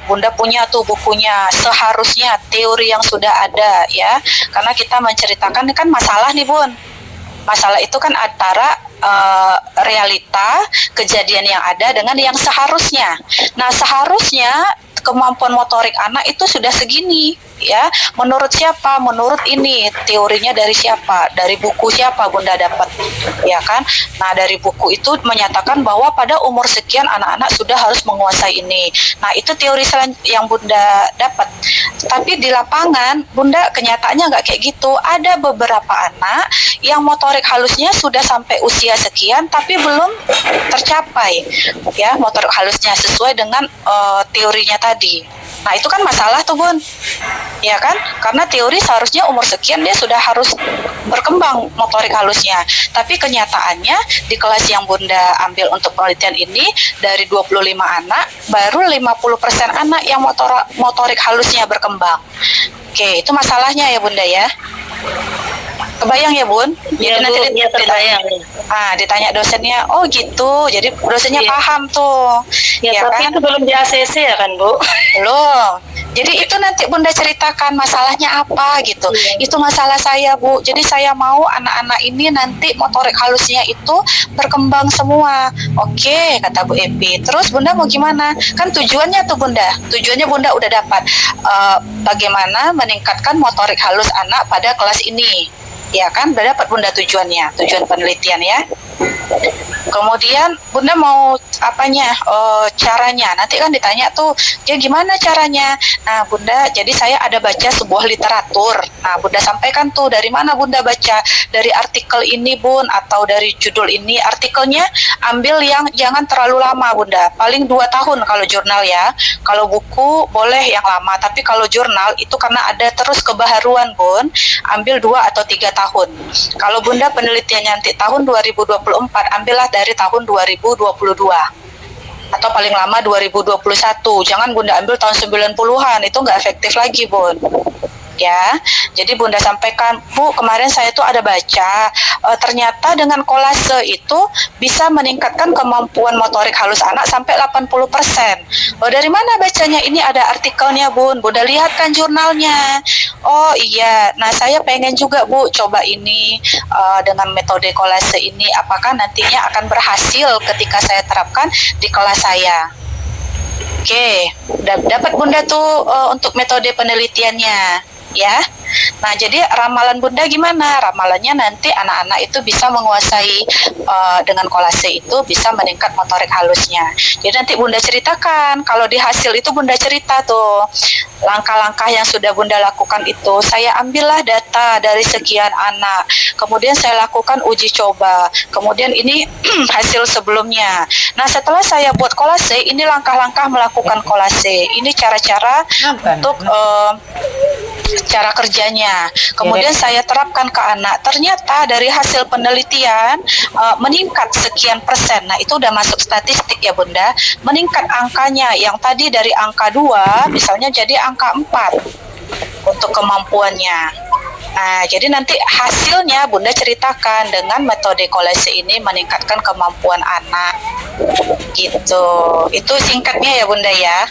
Bunda punya tuh bukunya. Seharusnya teori yang sudah ada ya. Karena kita menceritakan ini kan masalah nih Bun. Masalah itu kan antara realita kejadian yang ada dengan yang seharusnya. Nah, seharusnya kemampuan motorik anak itu sudah segini ya. Menurut siapa? Menurut ini teorinya dari siapa? Dari buku siapa Bunda dapat? Ya kan? Nah, dari buku itu menyatakan bahwa pada umur sekian anak-anak sudah harus menguasai ini. Nah, itu teori yang Bunda dapat. Tapi di lapangan Bunda kenyataannya nggak kayak gitu. Ada beberapa anak yang motorik halusnya sudah sampai usia sekian tapi belum tercapai ya motorik halusnya sesuai dengan teorinya tadi. Nah, itu kan masalah tuh Bun, ya kan? Karena teori seharusnya umur sekian dia sudah harus berkembang motorik halusnya. Tapi kenyataannya di kelas yang Bunda ambil untuk penelitian ini, dari 25 anak, baru 50% anak yang motorik halusnya berkembang. Oke, itu masalahnya ya Bunda ya. Kebayang ya Bun? Ya, Jadi nanti Bu, ya, terbayang. ditanya dosennya, oh gitu. Jadi dosennya Iya. paham tuh. Ya, tapi kan? itu belum di ACC ya kan, Bu? Belum. Jadi itu nanti Bunda ceritakan masalahnya apa gitu. Iya. Itu masalah saya Bu. Jadi saya mau anak-anak ini nanti motorik halusnya itu berkembang semua. Oke, kata Bu Epi. Terus Bunda mau gimana? Kan tujuannya tuh Bunda. Tujuannya Bunda udah dapat. Bagaimana meningkatkan motorik halus anak pada kelas ini. Ya kan, udah dapat Bunda tujuannya, tujuan penelitian ya. Kemudian Bunda mau apanya, caranya. Nanti kan ditanya tuh, ya gimana caranya? Nah Bunda, jadi saya ada baca sebuah literatur. Nah Bunda sampaikan tuh, dari mana Bunda baca? Dari artikel ini Bun, atau dari judul ini. Artikelnya ambil yang jangan terlalu lama Bunda, paling 2 tahun kalau jurnal ya. Kalau buku boleh yang lama, tapi kalau jurnal itu karena ada terus kebaharuan Bun, ambil 2 atau 3 tahun. Kalau Bunda penelitiannya nanti tahun 2024, ambillah dari tahun 2022 atau paling lama 2021. Jangan Bunda ambil tahun 90-an, itu nggak efektif lagi Bun. Ya, jadi Bunda sampaikan, Bu, kemarin saya tuh ada baca, ternyata dengan kolase itu bisa meningkatkan kemampuan motorik halus anak sampai 80%. Oh, dari mana bacanya? Ini ada artikelnya Bun. Bunda lihat kan jurnalnya. Oh iya, nah saya pengen juga Bu coba ini dengan metode kolase ini, apakah nantinya akan berhasil ketika saya terapkan di kelas saya. Oke, dapat Bunda tuh untuk metode penelitiannya ya. Nah, jadi ramalan Bunda gimana? Ramalannya nanti anak-anak itu bisa menguasai dengan kolase itu bisa meningkat motorik halusnya. Jadi nanti Bunda ceritakan, kalau di hasil itu Bunda cerita tuh langkah-langkah yang sudah Bunda lakukan itu. Saya ambillah data dari sekian anak, kemudian saya lakukan uji coba, kemudian ini hasil sebelumnya. Nah, setelah saya buat kolase, ini langkah-langkah melakukan kolase. Ini cara-cara untuk cara kerjanya. Kemudian saya terapkan ke anak. Ternyata dari hasil penelitian meningkat sekian persen. Nah, itu udah masuk statistik ya Bunda. Meningkat angkanya yang tadi dari angka 2 misalnya jadi angka 4 untuk kemampuannya. Nah, jadi nanti hasilnya Bunda ceritakan dengan metode kolase ini meningkatkan kemampuan anak. Gitu. Itu singkatnya ya Bunda ya.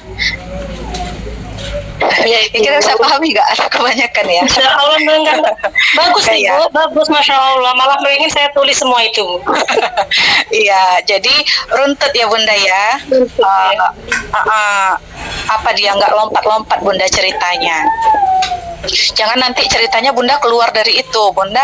Kira bisa pahami nggak ada kebanyakan ya? Masya Allah, enggak. Bagus nih Kayak- Bu, bagus Masya Allah. Malah pengen saya tulis semua itu Bu. Iya, jadi runtut ya Bunda ya. Apa dia nggak lompat-lompat Bunda ceritanya. Jangan nanti ceritanya Bunda keluar dari itu. Bunda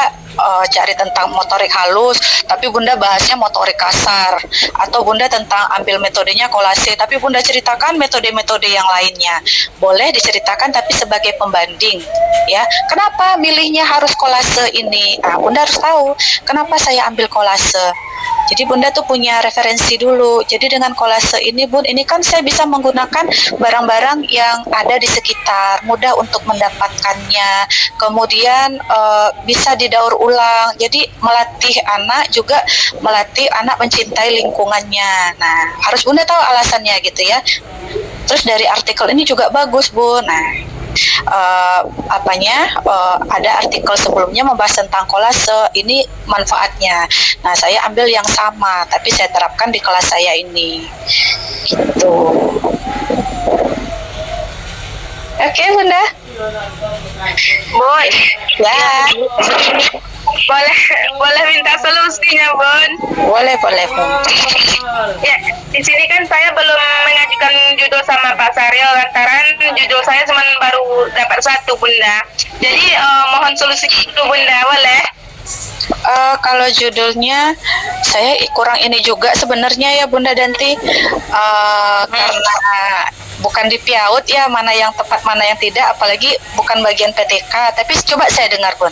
cari tentang motorik halus, tapi Bunda bahasnya motorik kasar. Atau Bunda tentang ambil metodenya kolase, tapi Bunda ceritakan metode-metode yang lainnya. Boleh diceritakan tapi sebagai pembanding. Ya, kenapa milihnya harus kolase ini? Nah, Bunda harus tahu kenapa saya ambil kolase. Jadi Bunda tuh punya referensi dulu. Jadi dengan kolase ini Bun, ini kan saya bisa menggunakan barang-barang yang ada di sekitar, mudah untuk mendapatkannya. Kemudian bisa didaur ulang. Jadi melatih anak juga melatih anak mencintai lingkungannya. Nah, harus Bunda tahu alasannya gitu ya. Terus dari artikel ini juga bagus Bun. Nah, ada artikel sebelumnya membahas tentang kolase, ini manfaatnya. Nah, saya ambil yang sama tapi saya terapkan di kelas saya ini gitu. Oke Bunda. Bun, Ya, boleh minta solusinya, Bun. boleh Bun. Ya, di sini kan saya belum mengajukan judul sama Pak Saryo lantaran judul saya cuma baru dapat satu, Bunda. Jadi mohon solusi itu, Bunda, boleh? Kalau judulnya saya kurang ini juga sebenarnya ya Bunda Danti, karena bukan di Piaut ya mana yang tepat mana yang tidak, apalagi bukan bagian PTK, tapi coba saya dengar Bun.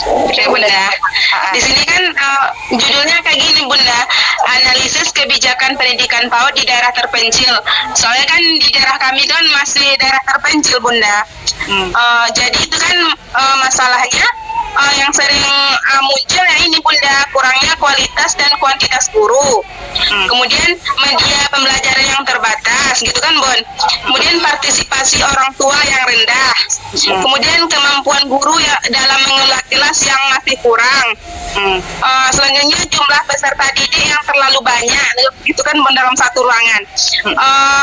Oke, Bunda. Di sini kan judulnya kayak gini, Bunda. Analisis kebijakan pendidikan PAUD di daerah terpencil. Soalnya kan di daerah kami kan masih daerah terpencil, Bunda. Jadi itu kan masalahnya yang sering muncul ya ini, Bunda, kurangnya kualitas dan kuantitas guru. Kemudian media pembelajaran yang terbatas, gitu kan, Bon. Kemudian partisipasi orang tua yang rendah. Kemudian kemampuan guru ya dalam mengelola kelas yang masih kurang. Selanjutnya jumlah peserta didik yang terlalu banyak, gitu kan, Bon, dalam satu ruangan.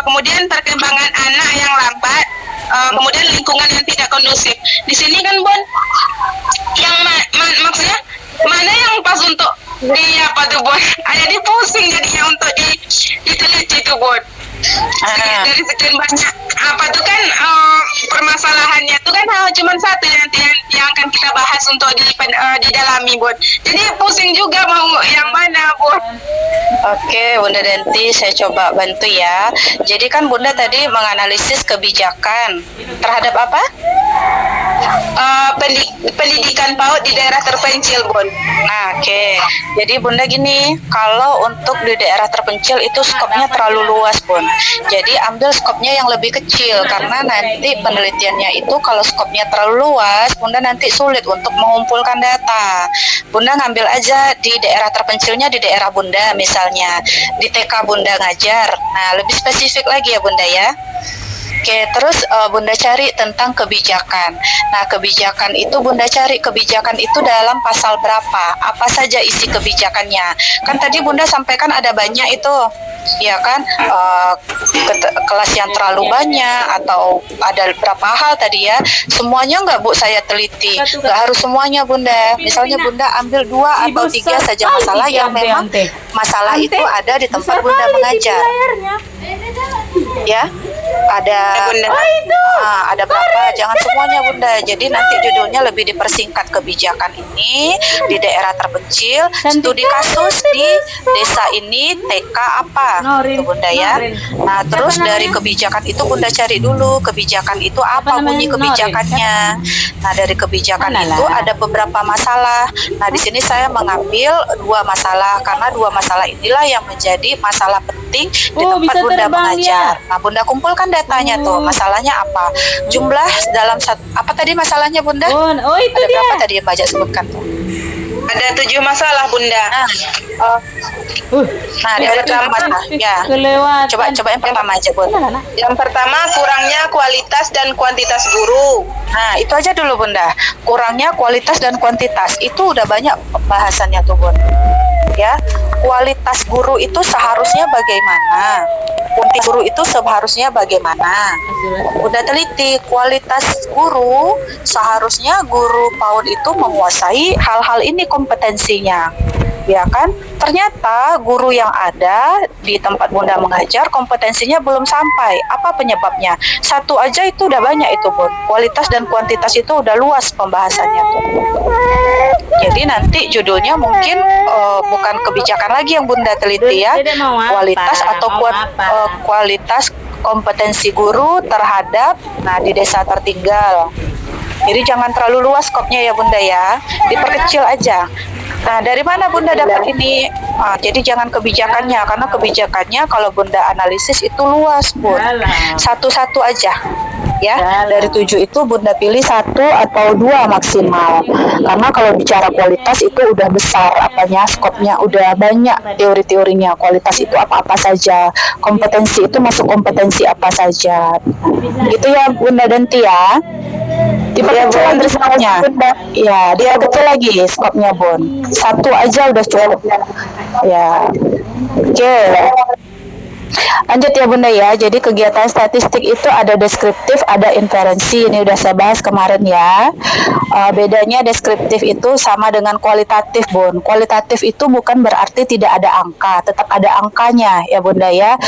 Kemudian perkembangan anak yang lambat. Kemudian lingkungan yang tidak kondusif. Di sini kan, Bon, yang maksudnya mana yang pas untuk di apa tuh, Bon? Jadi pusing jadinya untuk diteliti tuh, Bon. Dari sekian banyak apa tuh kan permasalahannya tuh kan cuma satu yang akan kita bahas untuk didalami, Bon. Jadi pusing juga mau yang mana, Bon. Oke, Bunda Danti, saya coba bantu ya. Jadi kan Bunda tadi menganalisis kebijakan terhadap apa? Pendidikan PAUD di daerah terpencil, Bon. Nah, oke. Jadi Bunda gini, kalau untuk di daerah terpencil itu skopnya terlalu luas, Bun. Jadi ambil skopnya yang lebih kecil karena nanti penelitiannya itu kalau skopnya terlalu luas, Bunda nanti sulit untuk mengumpulkan data. Bunda ngambil aja di daerah terpencilnya di daerah Bunda misalnya, di TK Bunda ngajar. Nah, lebih spesifik lagi ya Bunda ya. Oke, terus Bunda cari tentang kebijakan. Nah, kebijakan itu Bunda cari kebijakan itu dalam pasal berapa? Apa saja isi kebijakannya? Kan tadi Bunda sampaikan ada banyak itu, ya kan? Kelas yang terlalu banyak atau ada berapa hal tadi ya? Semuanya nggak Bu saya teliti, nggak harus semuanya Bunda. Misalnya Bunda ambil 2 atau 3 saja masalah yang memang masalah itu ada di tempat Bunda mengajar. Ya, ada berapa? Jangan semuanya Bunda. Jadi nanti judulnya lebih dipersingkat kebijakan ini di daerah terpencil, studi kasus di desa ini TK apa, itu Bunda ya. Nah terus dari kebijakan itu Bunda cari dulu kebijakan itu apa bunyi kebijakannya. Nah dari kebijakan itu ada beberapa masalah. Nah di sini saya mengambil 2 masalah karena 2 masalah inilah yang menjadi masalah penting di tempat Bunda mengajar. Nah Bunda kumpulkan datanya tuh masalahnya apa, jumlah dalam apa tadi masalahnya Bunda? Oh itu ada dia. berapa tadi yang Baja sebutkan tuh? Ada 7 masalah, Bunda. Nah ada 7 masalah ya. Kelewatan. Coba yang pertama aja Bunda. Yang pertama, kurangnya kualitas dan kuantitas guru. Nah itu aja dulu Bunda, kurangnya kualitas dan kuantitas itu udah banyak bahasannya tuh Bun. Ya, kualitas guru itu seharusnya bagaimana? kualitas guru itu seharusnya bagaimana? Bunda teliti kualitas guru, seharusnya guru PAUD itu menguasai hal-hal ini kompetensinya. Ya kan? Ternyata guru yang ada di tempat Bunda mengajar kompetensinya belum sampai. Apa penyebabnya? Satu aja itu udah banyak itu, Bun. Kualitas dan kuantitas itu udah luas pembahasannya tuh. Jadi nanti judulnya mungkin bukan kebijakan lagi yang Bunda teliti ya. Kualitas atau kualitas kompetensi guru terhadap di desa tertinggal. Jadi jangan terlalu luas skopnya ya Bunda ya. Diperkecil aja. Nah, dari mana Bunda dapat ini? Jadi jangan kebijakannya, karena kebijakannya kalau Bunda analisis itu luas, Bun. Satu-satu aja. Ya, dari 7 itu Bunda pilih 1 atau 2 maksimal. Karena kalau bicara kualitas itu udah besar apanya, skopnya udah banyak teori-teorinya. Kualitas itu apa-apa saja. Kompetensi itu masuk kompetensi apa saja. Gitu ya Bunda Denti ya. Diperkecil lagi skopnya. Ya, dia kecil lagi skopnya Bun. 1 aja udah cukup. Ya. Oke. Lanjut ya Bunda ya. Jadi kegiatan statistik itu ada deskriptif, ada inferensi. Ini udah saya bahas kemarin ya. Bedanya deskriptif itu sama dengan kualitatif Bun. Kualitatif itu bukan berarti tidak ada angka, tetap ada angkanya ya Bunda ya.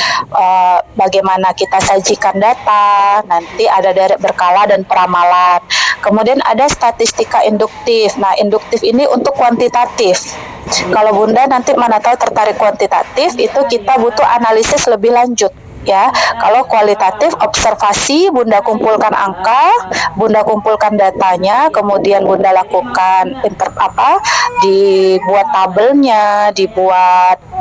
Bagaimana kita sajikan data, nanti ada dari berkala dan peramalan. Kemudian ada statistika induktif. Nah, induktif ini untuk kuantitatif. Kalau Bunda nanti mana tahu tertarik kuantitatif, itu kita butuh analisis lebih lanjut ya. Kalau kualitatif observasi, Bunda kumpulkan angka, Bunda kumpulkan datanya, kemudian Bunda lakukan dibuat tabelnya,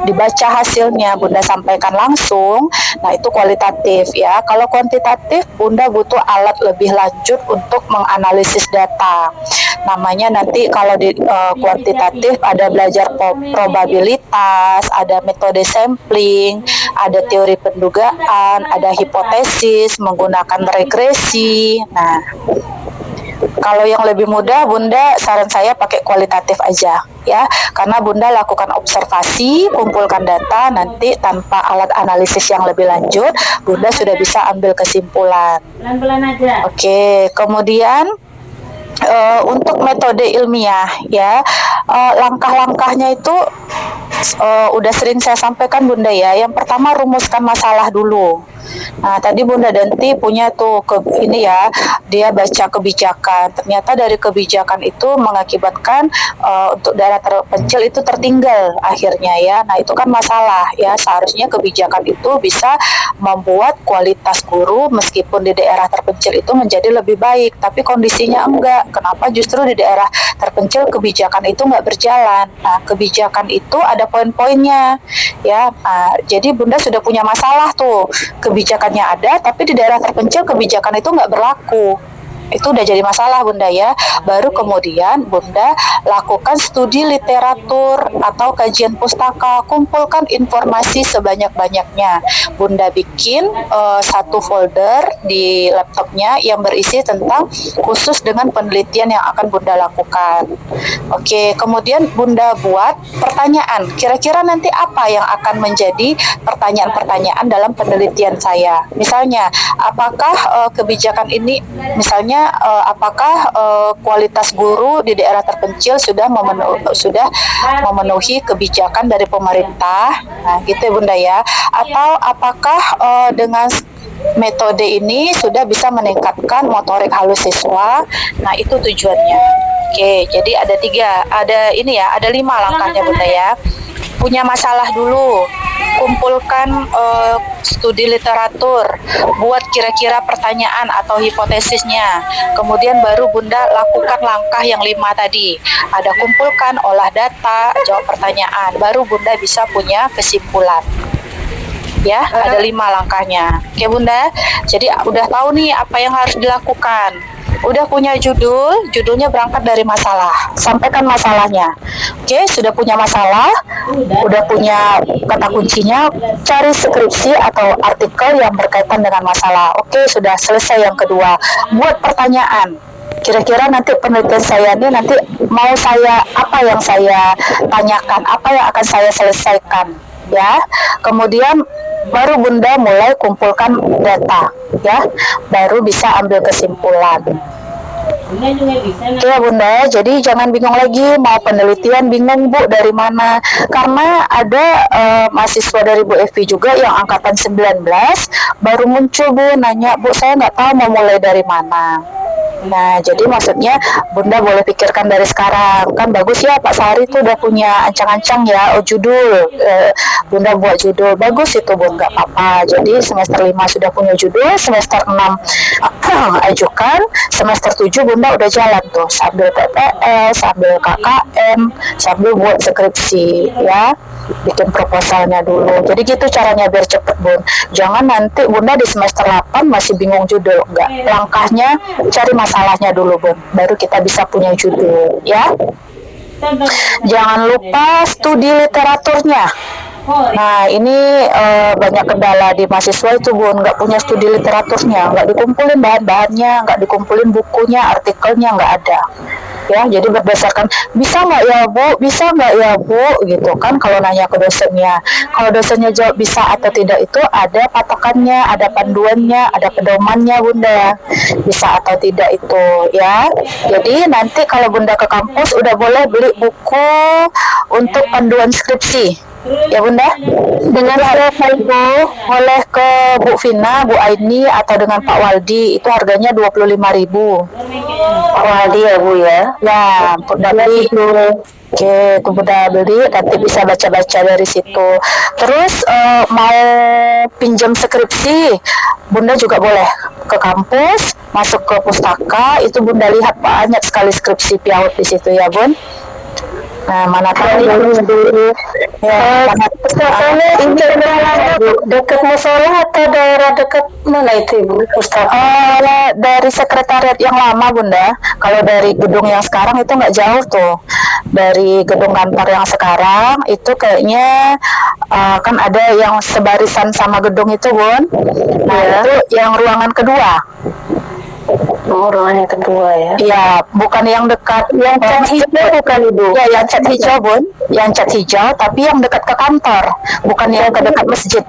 dibaca hasilnya, Bunda sampaikan langsung. Nah, itu kualitatif ya. Kalau kuantitatif, Bunda butuh alat lebih lanjut untuk menganalisis data. Namanya nanti kalau di kuantitatif ada belajar probabilitas, ada metode sampling, ada teori pendugaan, ada hipotesis, menggunakan regresi. Nah, kalau yang lebih mudah, Bunda saran saya pakai kualitatif aja ya, karena Bunda lakukan observasi, kumpulkan data, nanti tanpa alat analisis yang lebih lanjut, Bunda sudah bisa ambil kesimpulan. Pelan-pelan aja. Oke, kemudian untuk metode ilmiah ya, langkah-langkahnya itu udah sering saya sampaikan Bunda ya. Yang pertama, rumuskan masalah dulu. Nah, tadi Bunda Denti punya tuh dia baca kebijakan. Ternyata dari kebijakan itu mengakibatkan untuk daerah terpencil itu tertinggal akhirnya ya. Nah, itu kan masalah ya. Seharusnya kebijakan itu bisa membuat kualitas guru meskipun di daerah terpencil itu menjadi lebih baik, tapi kondisinya enggak. Kenapa justru di daerah terpencil kebijakan itu enggak berjalan? Nah, kebijakan itu ada poin-poinnya ya. Jadi Bunda sudah punya masalah tuh. Kebijakannya ada, tapi di daerah terpencil kebijakan itu nggak berlaku. Itu udah jadi masalah Bunda ya. Baru kemudian Bunda lakukan studi literatur atau kajian pustaka, kumpulkan informasi sebanyak-banyaknya. Bunda bikin satu folder di laptopnya yang berisi tentang khusus dengan penelitian yang akan Bunda lakukan. Oke, kemudian Bunda buat pertanyaan. Kira-kira nanti apa yang akan menjadi pertanyaan-pertanyaan dalam penelitian saya? Misalnya, apakah kebijakan ini, misalnya apakah kualitas guru di daerah terpencil sudah memenuhi kebijakan dari pemerintah? Nah, gitu ya Bunda ya. Atau apakah dengan metode ini sudah bisa meningkatkan motorik halus siswa? Nah, itu tujuannya. Oke, jadi ada 5 langkahnya Bunda ya. Punya masalah dulu, kumpulkan studi literatur, buat kira-kira pertanyaan atau hipotesisnya. Kemudian baru Bunda lakukan langkah yang 5 tadi. Ada kumpulkan, olah data, jawab pertanyaan. Baru Bunda bisa punya kesimpulan. Ya, ada 5 langkahnya. Oke Bunda, jadi udah tahu nih apa yang harus dilakukan. Udah punya judulnya berangkat dari masalah. Sampaikan masalahnya. Oke, sudah punya masalah, udah punya kata kuncinya, cari skripsi atau artikel yang berkaitan dengan masalah. Oke, sudah selesai yang kedua. Buat pertanyaan. Kira-kira nanti penelitian saya ini nanti apa yang saya tanyakan, apa yang akan saya selesaikan. ya. Kemudian baru Bunda mulai kumpulkan data, ya, baru bisa ambil kesimpulan. Ya Bunda, jadi jangan bingung lagi mau penelitian, bingung Bu dari mana, karena ada mahasiswa dari Bu Evi juga yang angkatan 19 baru muncul Bu, nanya Bu saya nggak tahu mau mulai dari mana. Nah, jadi maksudnya Bunda boleh pikirkan dari sekarang. Kan bagus ya Pak Sari tuh udah punya ancang-ancang ya, judul. Bunda buat judul. Bagus itu Bun, nggak apa-apa. Jadi semester 5 sudah punya judul, semester 6 ajukan, semester 7 Bunda udah jalan tuh. Sambil PPS, sambil KKM, sambil buat skripsi ya. Bikin proposalnya dulu. Jadi gitu caranya biar cepet Bun. Jangan nanti Bunda di semester 8 masih bingung judul. Enggak. Langkahnya cari masalahnya dulu Bun. Baru kita bisa punya judul ya. Jangan lupa studi literaturnya. Nah ini banyak kendala di mahasiswa itu Bun, nggak punya studi literaturnya, nggak dikumpulin bahan-bahannya, nggak dikumpulin bukunya, artikelnya nggak ada. Ya, jadi berdasarkan bisa nggak ya Bu, bisa nggak ya Bu, gitu kan kalau nanya ke dosennya. Kalau dosennya jawab bisa atau tidak itu ada patokannya, ada panduannya, ada pedomannya Bunda, bisa atau tidak itu ya. Jadi nanti kalau Bunda ke kampus udah boleh beli buku untuk panduan skripsi. Ya Bunda, dengan siapa Ibu? Boleh ke Bu Vina, Bu Aini, atau dengan Pak Waldi, itu harganya 25.000. Pak Waldi ya Bu ya? Ya, Bunda beli. Oke, itu Bunda beli, nanti bisa baca-baca dari situ. Terus mau pinjam skripsi, Bunda juga boleh ke kampus, masuk ke pustaka, itu Bunda lihat banyak sekali skripsi piaut di situ ya Bun. Nah, mana tahu ya, pustakanya ini dekat musola atau daerah dekat mana itu Ibu? Pustaka dari sekretariat yang lama Bunda. Kalau dari gedung yang sekarang itu nggak jauh tuh. Dari gedung kantor yang sekarang itu kayaknya kan ada yang sebarisan sama gedung itu Bun. Nah itu yang ruangan kedua. Oh, ruangan yang kedua ya? Iya, bukan yang dekat. Yang cat hijau bukan Ibu? Ya, yang cat hijau Bun. Yang cat hijau, tapi yang dekat ke kantor, bukan yang ke dekat masjid.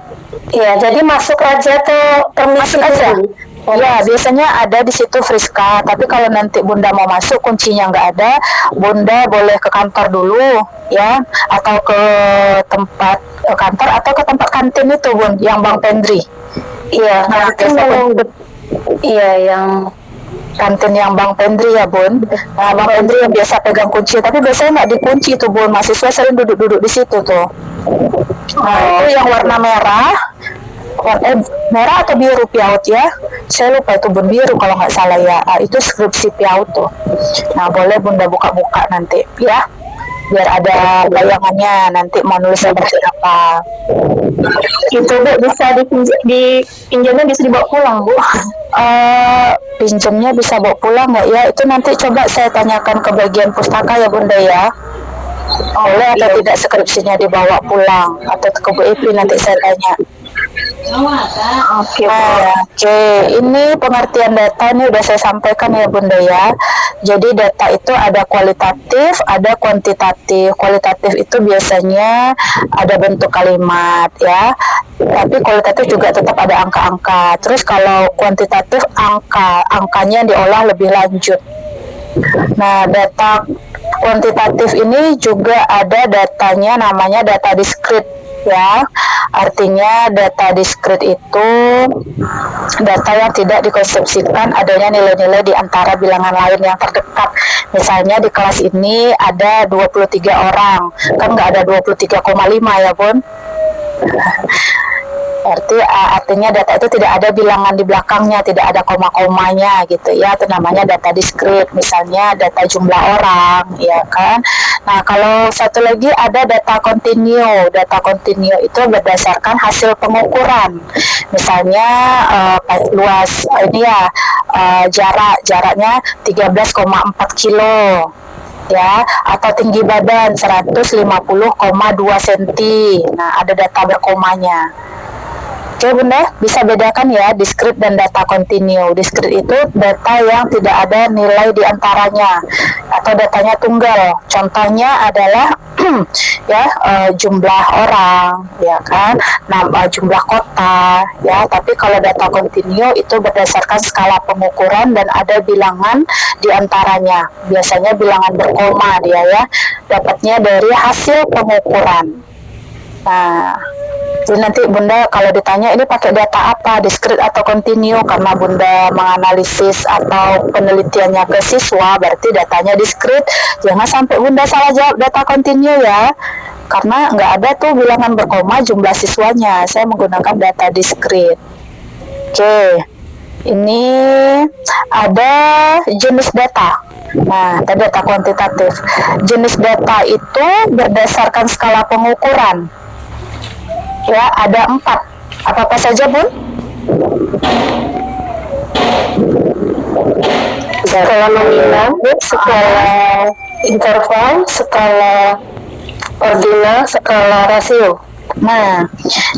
Iya, jadi masuk aja tuh, permisi aja. Ya, biasanya ada di situ Friska. Tapi kalau nanti Bunda mau masuk, kuncinya nggak ada, Bunda boleh ke kantor dulu, ya, atau ke tempat kantor atau ke tempat kantin itu Bun, yang Bang Pendri. Iya, nanti yang kantin yang Bang Pendri ya Bun. Nah, Bang Pendri yang biasa pegang kunci, tapi biasanya nggak dikunci tuh Bun, mahasiswa sering duduk-duduk di situ tuh. Nah, itu yang warna merah, merah atau biru piaut ya, saya lupa itu Bun, biru kalau nggak salah ya. Itu skripsi piaut tuh. Nah, boleh Bunda buka-buka nanti ya, biar ada bayangannya nanti mau nulis seperti apa. Itu Bu, bisa dipinjamnya bisa dibawa pulang Bu. Pinjamnya bisa bawa pulang nggak ya? Itu nanti coba saya tanyakan ke bagian pustaka ya Bunda ya. Boleh atau tidak skripsinya dibawa pulang, atau ke Bu Evi nanti saya tanya. Oke, ini pengertian data ini udah saya sampaikan ya Bunda ya. Jadi data itu ada kualitatif, ada kuantitatif. Kualitatif itu biasanya ada bentuk kalimat ya, tapi kualitatif juga tetap ada angka-angka. Terus kalau kuantitatif angkanya diolah lebih lanjut. Nah, data kuantitatif ini juga ada datanya namanya data diskrit ya. Artinya data diskrit itu data yang tidak dikonsepsikan adanya nilai-nilai di antara bilangan lain yang terdekat. Misalnya di kelas ini ada 23 orang, kan nggak ada 23,5 ya Bun. Artinya data itu tidak ada bilangan di belakangnya, tidak ada koma-komanya gitu ya. Itu namanya data diskrit. Misalnya data jumlah orang, ya kan. Nah, kalau satu lagi ada data kontinu. Data kontinu itu berdasarkan hasil pengukuran. Misalnya luas ini ya, jaraknya 13,4 kilo. Ya, atau tinggi badan 150,2 cm. Nah, ada data berkomanya. Oke, Oke Bunda, bisa bedakan ya discrete dan data kontinu. Discrete itu data yang tidak ada nilai di antaranya atau datanya tunggal. Contohnya adalah jumlah orang, ya kan, jumlah kota, ya. Tapi kalau data kontinu itu berdasarkan skala pengukuran dan ada bilangan di antaranya. Biasanya bilangan berkoma dia ya. Dapatnya dari hasil pengukuran. Nah, jadi nanti Bunda kalau ditanya ini pakai data apa, discrete atau kontinu, karena Bunda menganalisis atau penelitiannya ke siswa, berarti datanya discrete. Jangan sampai Bunda salah jawab data kontinu ya, karena nggak ada tuh bilangan berkoma jumlah siswanya. Saya menggunakan data discrete. Oke, ini ada jenis data. Nah, tadi data kuantitatif. Jenis data itu berdasarkan skala pengukuran. Ya, ada 4. Apa-apa saja, Bun? Skala nominal, skala interval, skala ordinal, skala rasio. Nah,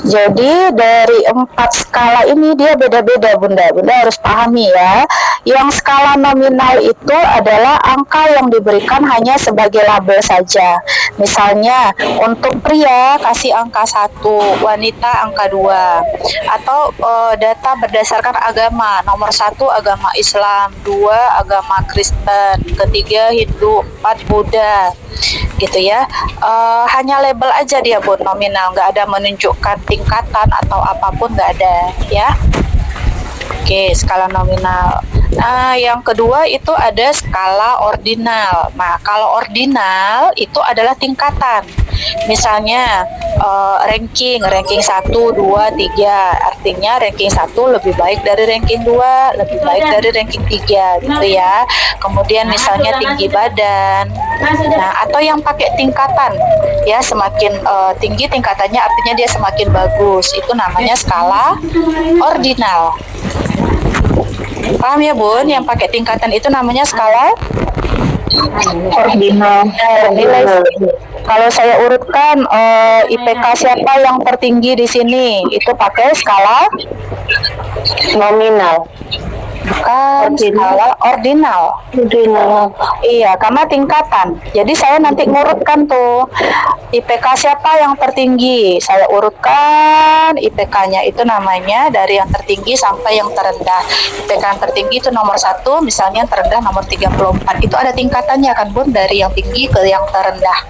jadi dari 4 skala ini dia beda-beda Bunda. Bunda harus pahami ya. Yang skala nominal itu adalah angka yang diberikan hanya sebagai label saja. Misalnya untuk pria kasih angka 1, wanita angka 2. Atau data berdasarkan agama. Nomor 1 agama Islam, 2 agama Kristen, ketiga Hindu, 4 Buddha. Gitu ya. Hanya label aja dia Bun, nominal, nggak ada menunjukkan tingkatan atau apapun, nggak ada ya. Oke, skala nominal. Nah, yang kedua itu ada skala ordinal. Nah, kalau ordinal itu adalah tingkatan. Misalnya ranking 1, 2, 3. Artinya ranking 1 lebih baik dari ranking 2, lebih baik dari ranking 3 gitu ya. Kemudian misalnya tinggi badan. Nah, atau yang pakai tingkatan ya, semakin tinggi tingkatannya artinya dia semakin bagus. Itu namanya skala ordinal. Paham ya Bun? Yang pakai tingkatan itu namanya skala ordinal. Kalau saya urutkan IPK siapa yang tertinggi di sini, itu pakai skala nominal. Bukan skala ordinal. Iya, karena tingkatan. Jadi saya nanti ngurutkan tuh IPK siapa yang tertinggi. Saya urutkan IPK-nya itu namanya dari yang tertinggi sampai yang terendah. IPK yang tertinggi itu nomor 1, misalnya yang terendah nomor 34. Itu ada tingkatannya kan Bun, dari yang tinggi ke yang terendah.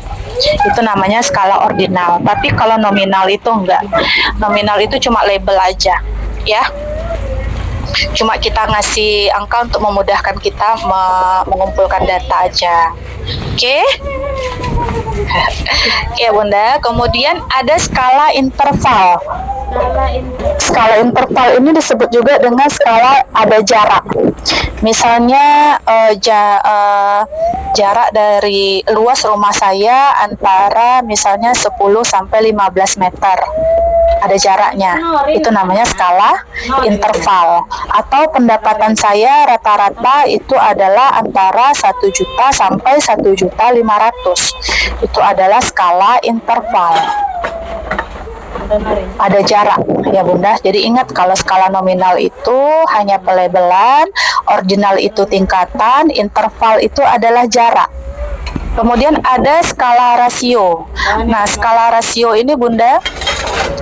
Itu namanya skala ordinal. Tapi kalau nominal itu enggak. Nominal itu cuma label aja, ya. Cuma kita ngasih angka untuk memudahkan kita mengumpulkan data aja. Oke? Ya Bunda. Kemudian ada skala interval. Skala interval ini disebut juga dengan skala ada jarak. Misalnya jarak dari luas rumah saya antara misalnya 10 sampai 15 meter. Ada jaraknya, itu namanya skala interval. Atau pendapatan saya rata-rata itu adalah antara 1 juta sampai 1.500.000. Itu adalah skala interval. Ada jarak ya Bunda. Jadi ingat, kalau skala nominal itu hanya pelabelan, ordinal itu tingkatan, interval itu adalah jarak. Kemudian ada skala rasio. Nah, skala rasio ini Bunda,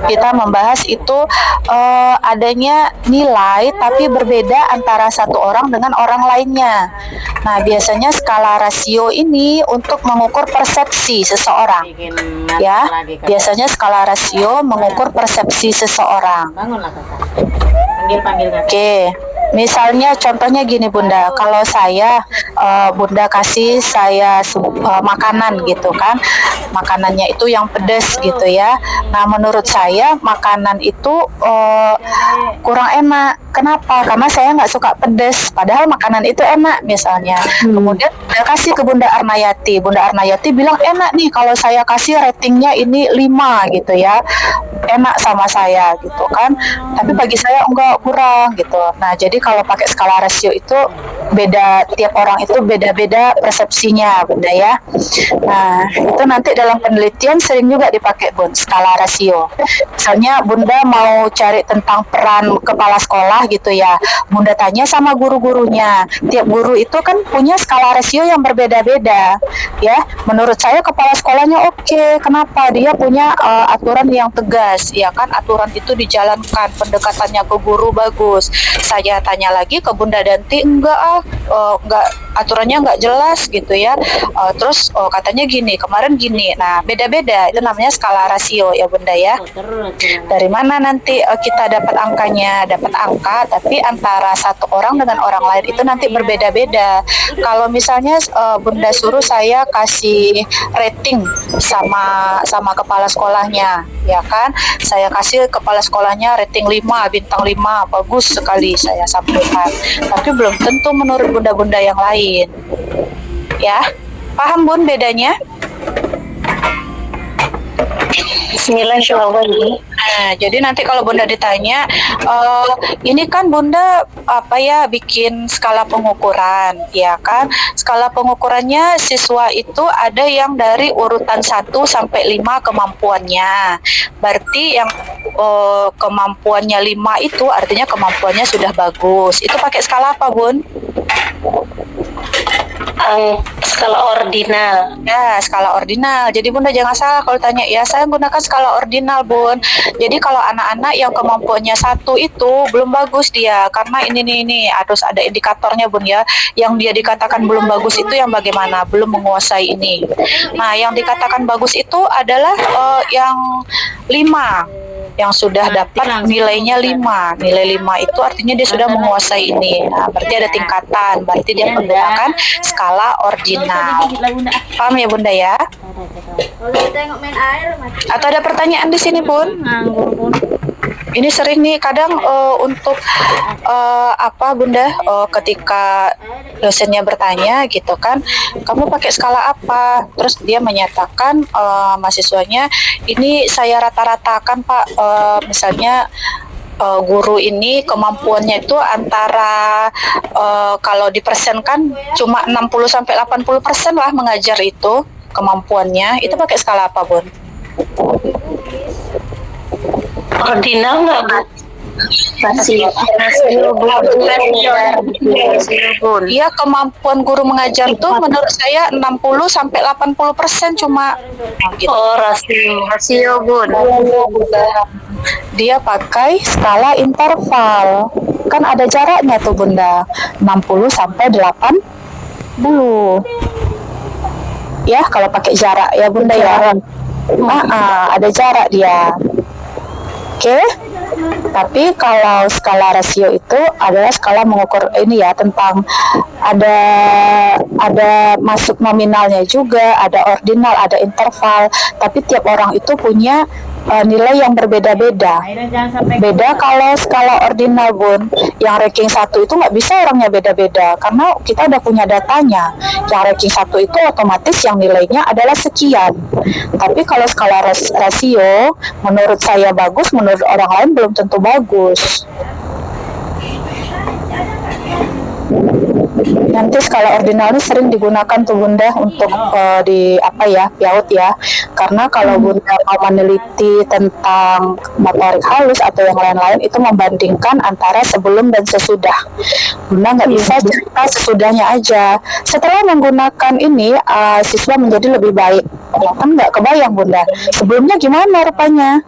kita membahas itu adanya nilai tapi berbeda antara satu orang dengan orang lainnya. Nah, biasanya skala rasio ini untuk mengukur persepsi seseorang. Ya, biasanya skala rasio mengukur persepsi seseorang. Oke. Misalnya contohnya gini Bunda, kalau saya Bunda kasih saya makanan gitu kan, makanannya itu yang pedas gitu ya. Nah, menurut saya makanan itu kurang enak. Kenapa? Karena saya nggak suka pedas, padahal makanan itu enak misalnya. Kemudian Bunda kasih ke Bunda Arnayati. Bunda Arnayati bilang enak nih, kalau saya kasih ratingnya ini 5 gitu ya, enak sama saya gitu kan. Tapi bagi saya enggak, kurang gitu. Nah, jadi kalau pakai skala rasio itu beda, tiap orang itu beda-beda persepsinya Bunda ya. Nah, itu nanti dalam penelitian sering juga dipakai Bun, skala rasio. Misalnya Bunda mau cari tentang peran kepala sekolah gitu ya, Bunda tanya sama guru-gurunya. Tiap guru itu kan punya skala rasio yang berbeda-beda ya. Menurut saya kepala sekolahnya oke. Kenapa? Dia punya aturan yang tegas ya kan, aturan itu dijalankan, pendekatannya ke guru bagus. Saya tanya lagi ke Bunda Danti, enggak aturannya enggak jelas gitu ya. Terus katanya gini, kemarin gini. Nah, beda-beda, itu namanya skala rasio ya Bunda ya. Dari mana nanti kita dapat angkanya? Dapat angka tapi antara satu orang dengan orang lain itu nanti berbeda-beda. Kalau misalnya Bunda suruh saya kasih rating sama kepala sekolahnya ya kan, saya kasih kepala sekolahnya rating 5, bintang 5, bagus sekali saya sampaikan, tapi belum tentu menurut bunda-bunda yang lain ya. Paham Bun bedanya? Bismillahirrahmanirrahim. Nah, jadi nanti kalau Bunda ditanya, ini kan Bunda bikin skala pengukuran, ya kan? Skala pengukurannya siswa itu ada yang dari urutan 1 sampai 5 kemampuannya. Berarti yang kemampuannya 5 itu artinya kemampuannya sudah bagus. Itu pakai skala apa, Bun? Skala ordinal. Ya, skala ordinal. Jadi Bunda jangan salah kalau tanya, ya saya gunakan skala ordinal Bun. Jadi kalau anak-anak yang kemampuannya 1 itu belum bagus dia, karena ini harus ada indikatornya Bun ya. Yang dia dikatakan belum bagus itu yang bagaimana? Belum menguasai ini. Nah, yang dikatakan bagus itu adalah yang 5, yang sudah dapat nilainya 5. Nilai 5 itu artinya dia sudah menguasai ini. Nah, berarti ada tingkatan, berarti dia menggunakan skala ordinal. Paham ya Bunda ya? Atau ada pertanyaan di sini Bun? Ini sering nih kadang untuk Bunda, ketika dosennya bertanya gitu kan, kamu pakai skala apa? Terus dia menyatakan mahasiswanya, ini saya rata-ratakan Pak, misalnya guru ini kemampuannya itu antara kalau dipersenkan cuma 60-80% lah mengajar itu kemampuannya. Itu pakai skala apa Bun? Ordinal nggak Bu? Iya, kemampuan guru mengajar tuh menurut saya 60-80% cuma gitu. Oh, rasio Bun. Dia pakai skala interval. Kan ada jaraknya tuh Bunda, 60-80. Ya, kalau pakai jarak ya Bunda ya. Ada jarak dia. Oke. Tapi kalau skala rasio itu adalah skala mengukur ini ya, tentang ada masuk nominalnya juga, ada ordinal, ada interval, tapi tiap orang itu punya nilai yang berbeda-beda. Beda kalau skala ordinal Bun, yang ranking 1 itu nggak bisa orangnya beda-beda karena kita udah punya datanya. Yang ranking 1 itu otomatis yang nilainya adalah sekian. Tapi kalau skala rasio menurut saya bagus, menurut orang lain belum tentu bagus. Nanti skala ordinal ini sering digunakan tuh Bunda untuk di PAUD ya. Karena kalau Bunda mau meneliti tentang motorik halus atau yang lain-lain, itu membandingkan antara sebelum dan sesudah. Bunda nggak bisa cerita sesudahnya aja. Setelah menggunakan ini, siswa menjadi lebih baik. Kan nggak kebayang Bunda, sebelumnya gimana rupanya?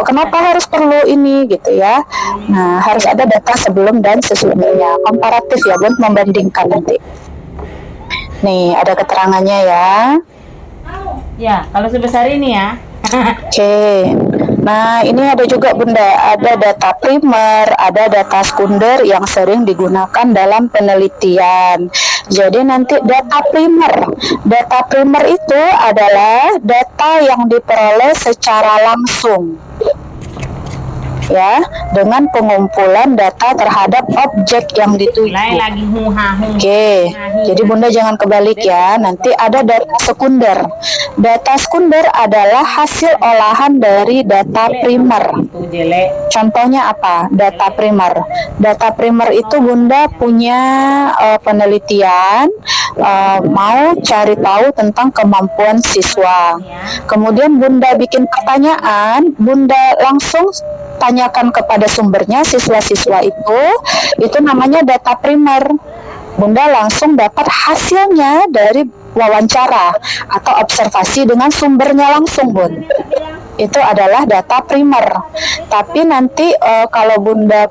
Kenapa harus perlu ini gitu ya? Nah, harus ada data sebelum dan sesudahnya, komparatif ya Bun, membandingkan nanti. Nih, ada keterangannya ya. Ya, kalau sebesar ini ya. Oke. Nah, ini ada juga Bunda, ada data primer, ada data sekunder yang sering digunakan dalam penelitian. Jadi nanti data primer itu adalah data yang diperoleh secara langsung. ya, dengan pengumpulan data terhadap objek yang dituju. Mulai lagi Oke, jadi Bunda jangan kebalik ya. Nanti ada data sekunder. Data sekunder adalah hasil olahan dari data primer. Contohnya apa? Data primer. Data primer itu Bunda punya penelitian, mau cari tahu tentang kemampuan siswa. Kemudian Bunda bikin pertanyaan, Bunda langsung tanyakan kepada sumbernya, siswa-siswa itu namanya data primer. Bunda langsung dapat hasilnya dari wawancara atau observasi dengan sumbernya langsung, Bun. Itu adalah data primer. Tapi nanti kalau Bunda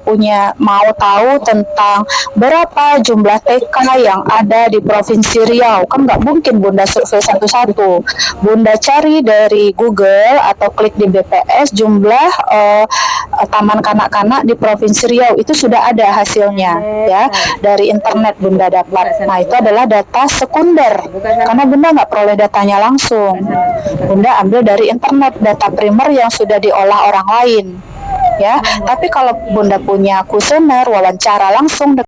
mau tahu tentang berapa jumlah TK yang ada di Provinsi Riau, kan nggak mungkin Bunda survei satu-satu. Bunda cari dari Google atau klik di BPS jumlah taman kanak-kanak di Provinsi Riau, itu sudah ada hasilnya ya, dari internet Bunda dapat. Nah, itu adalah data sekunder karena Bunda nggak peroleh datanya langsung. Bunda ambil dari internet data primer yang sudah diolah orang lain ya. Tapi kalau Bunda punya kuesioner, wawancara langsung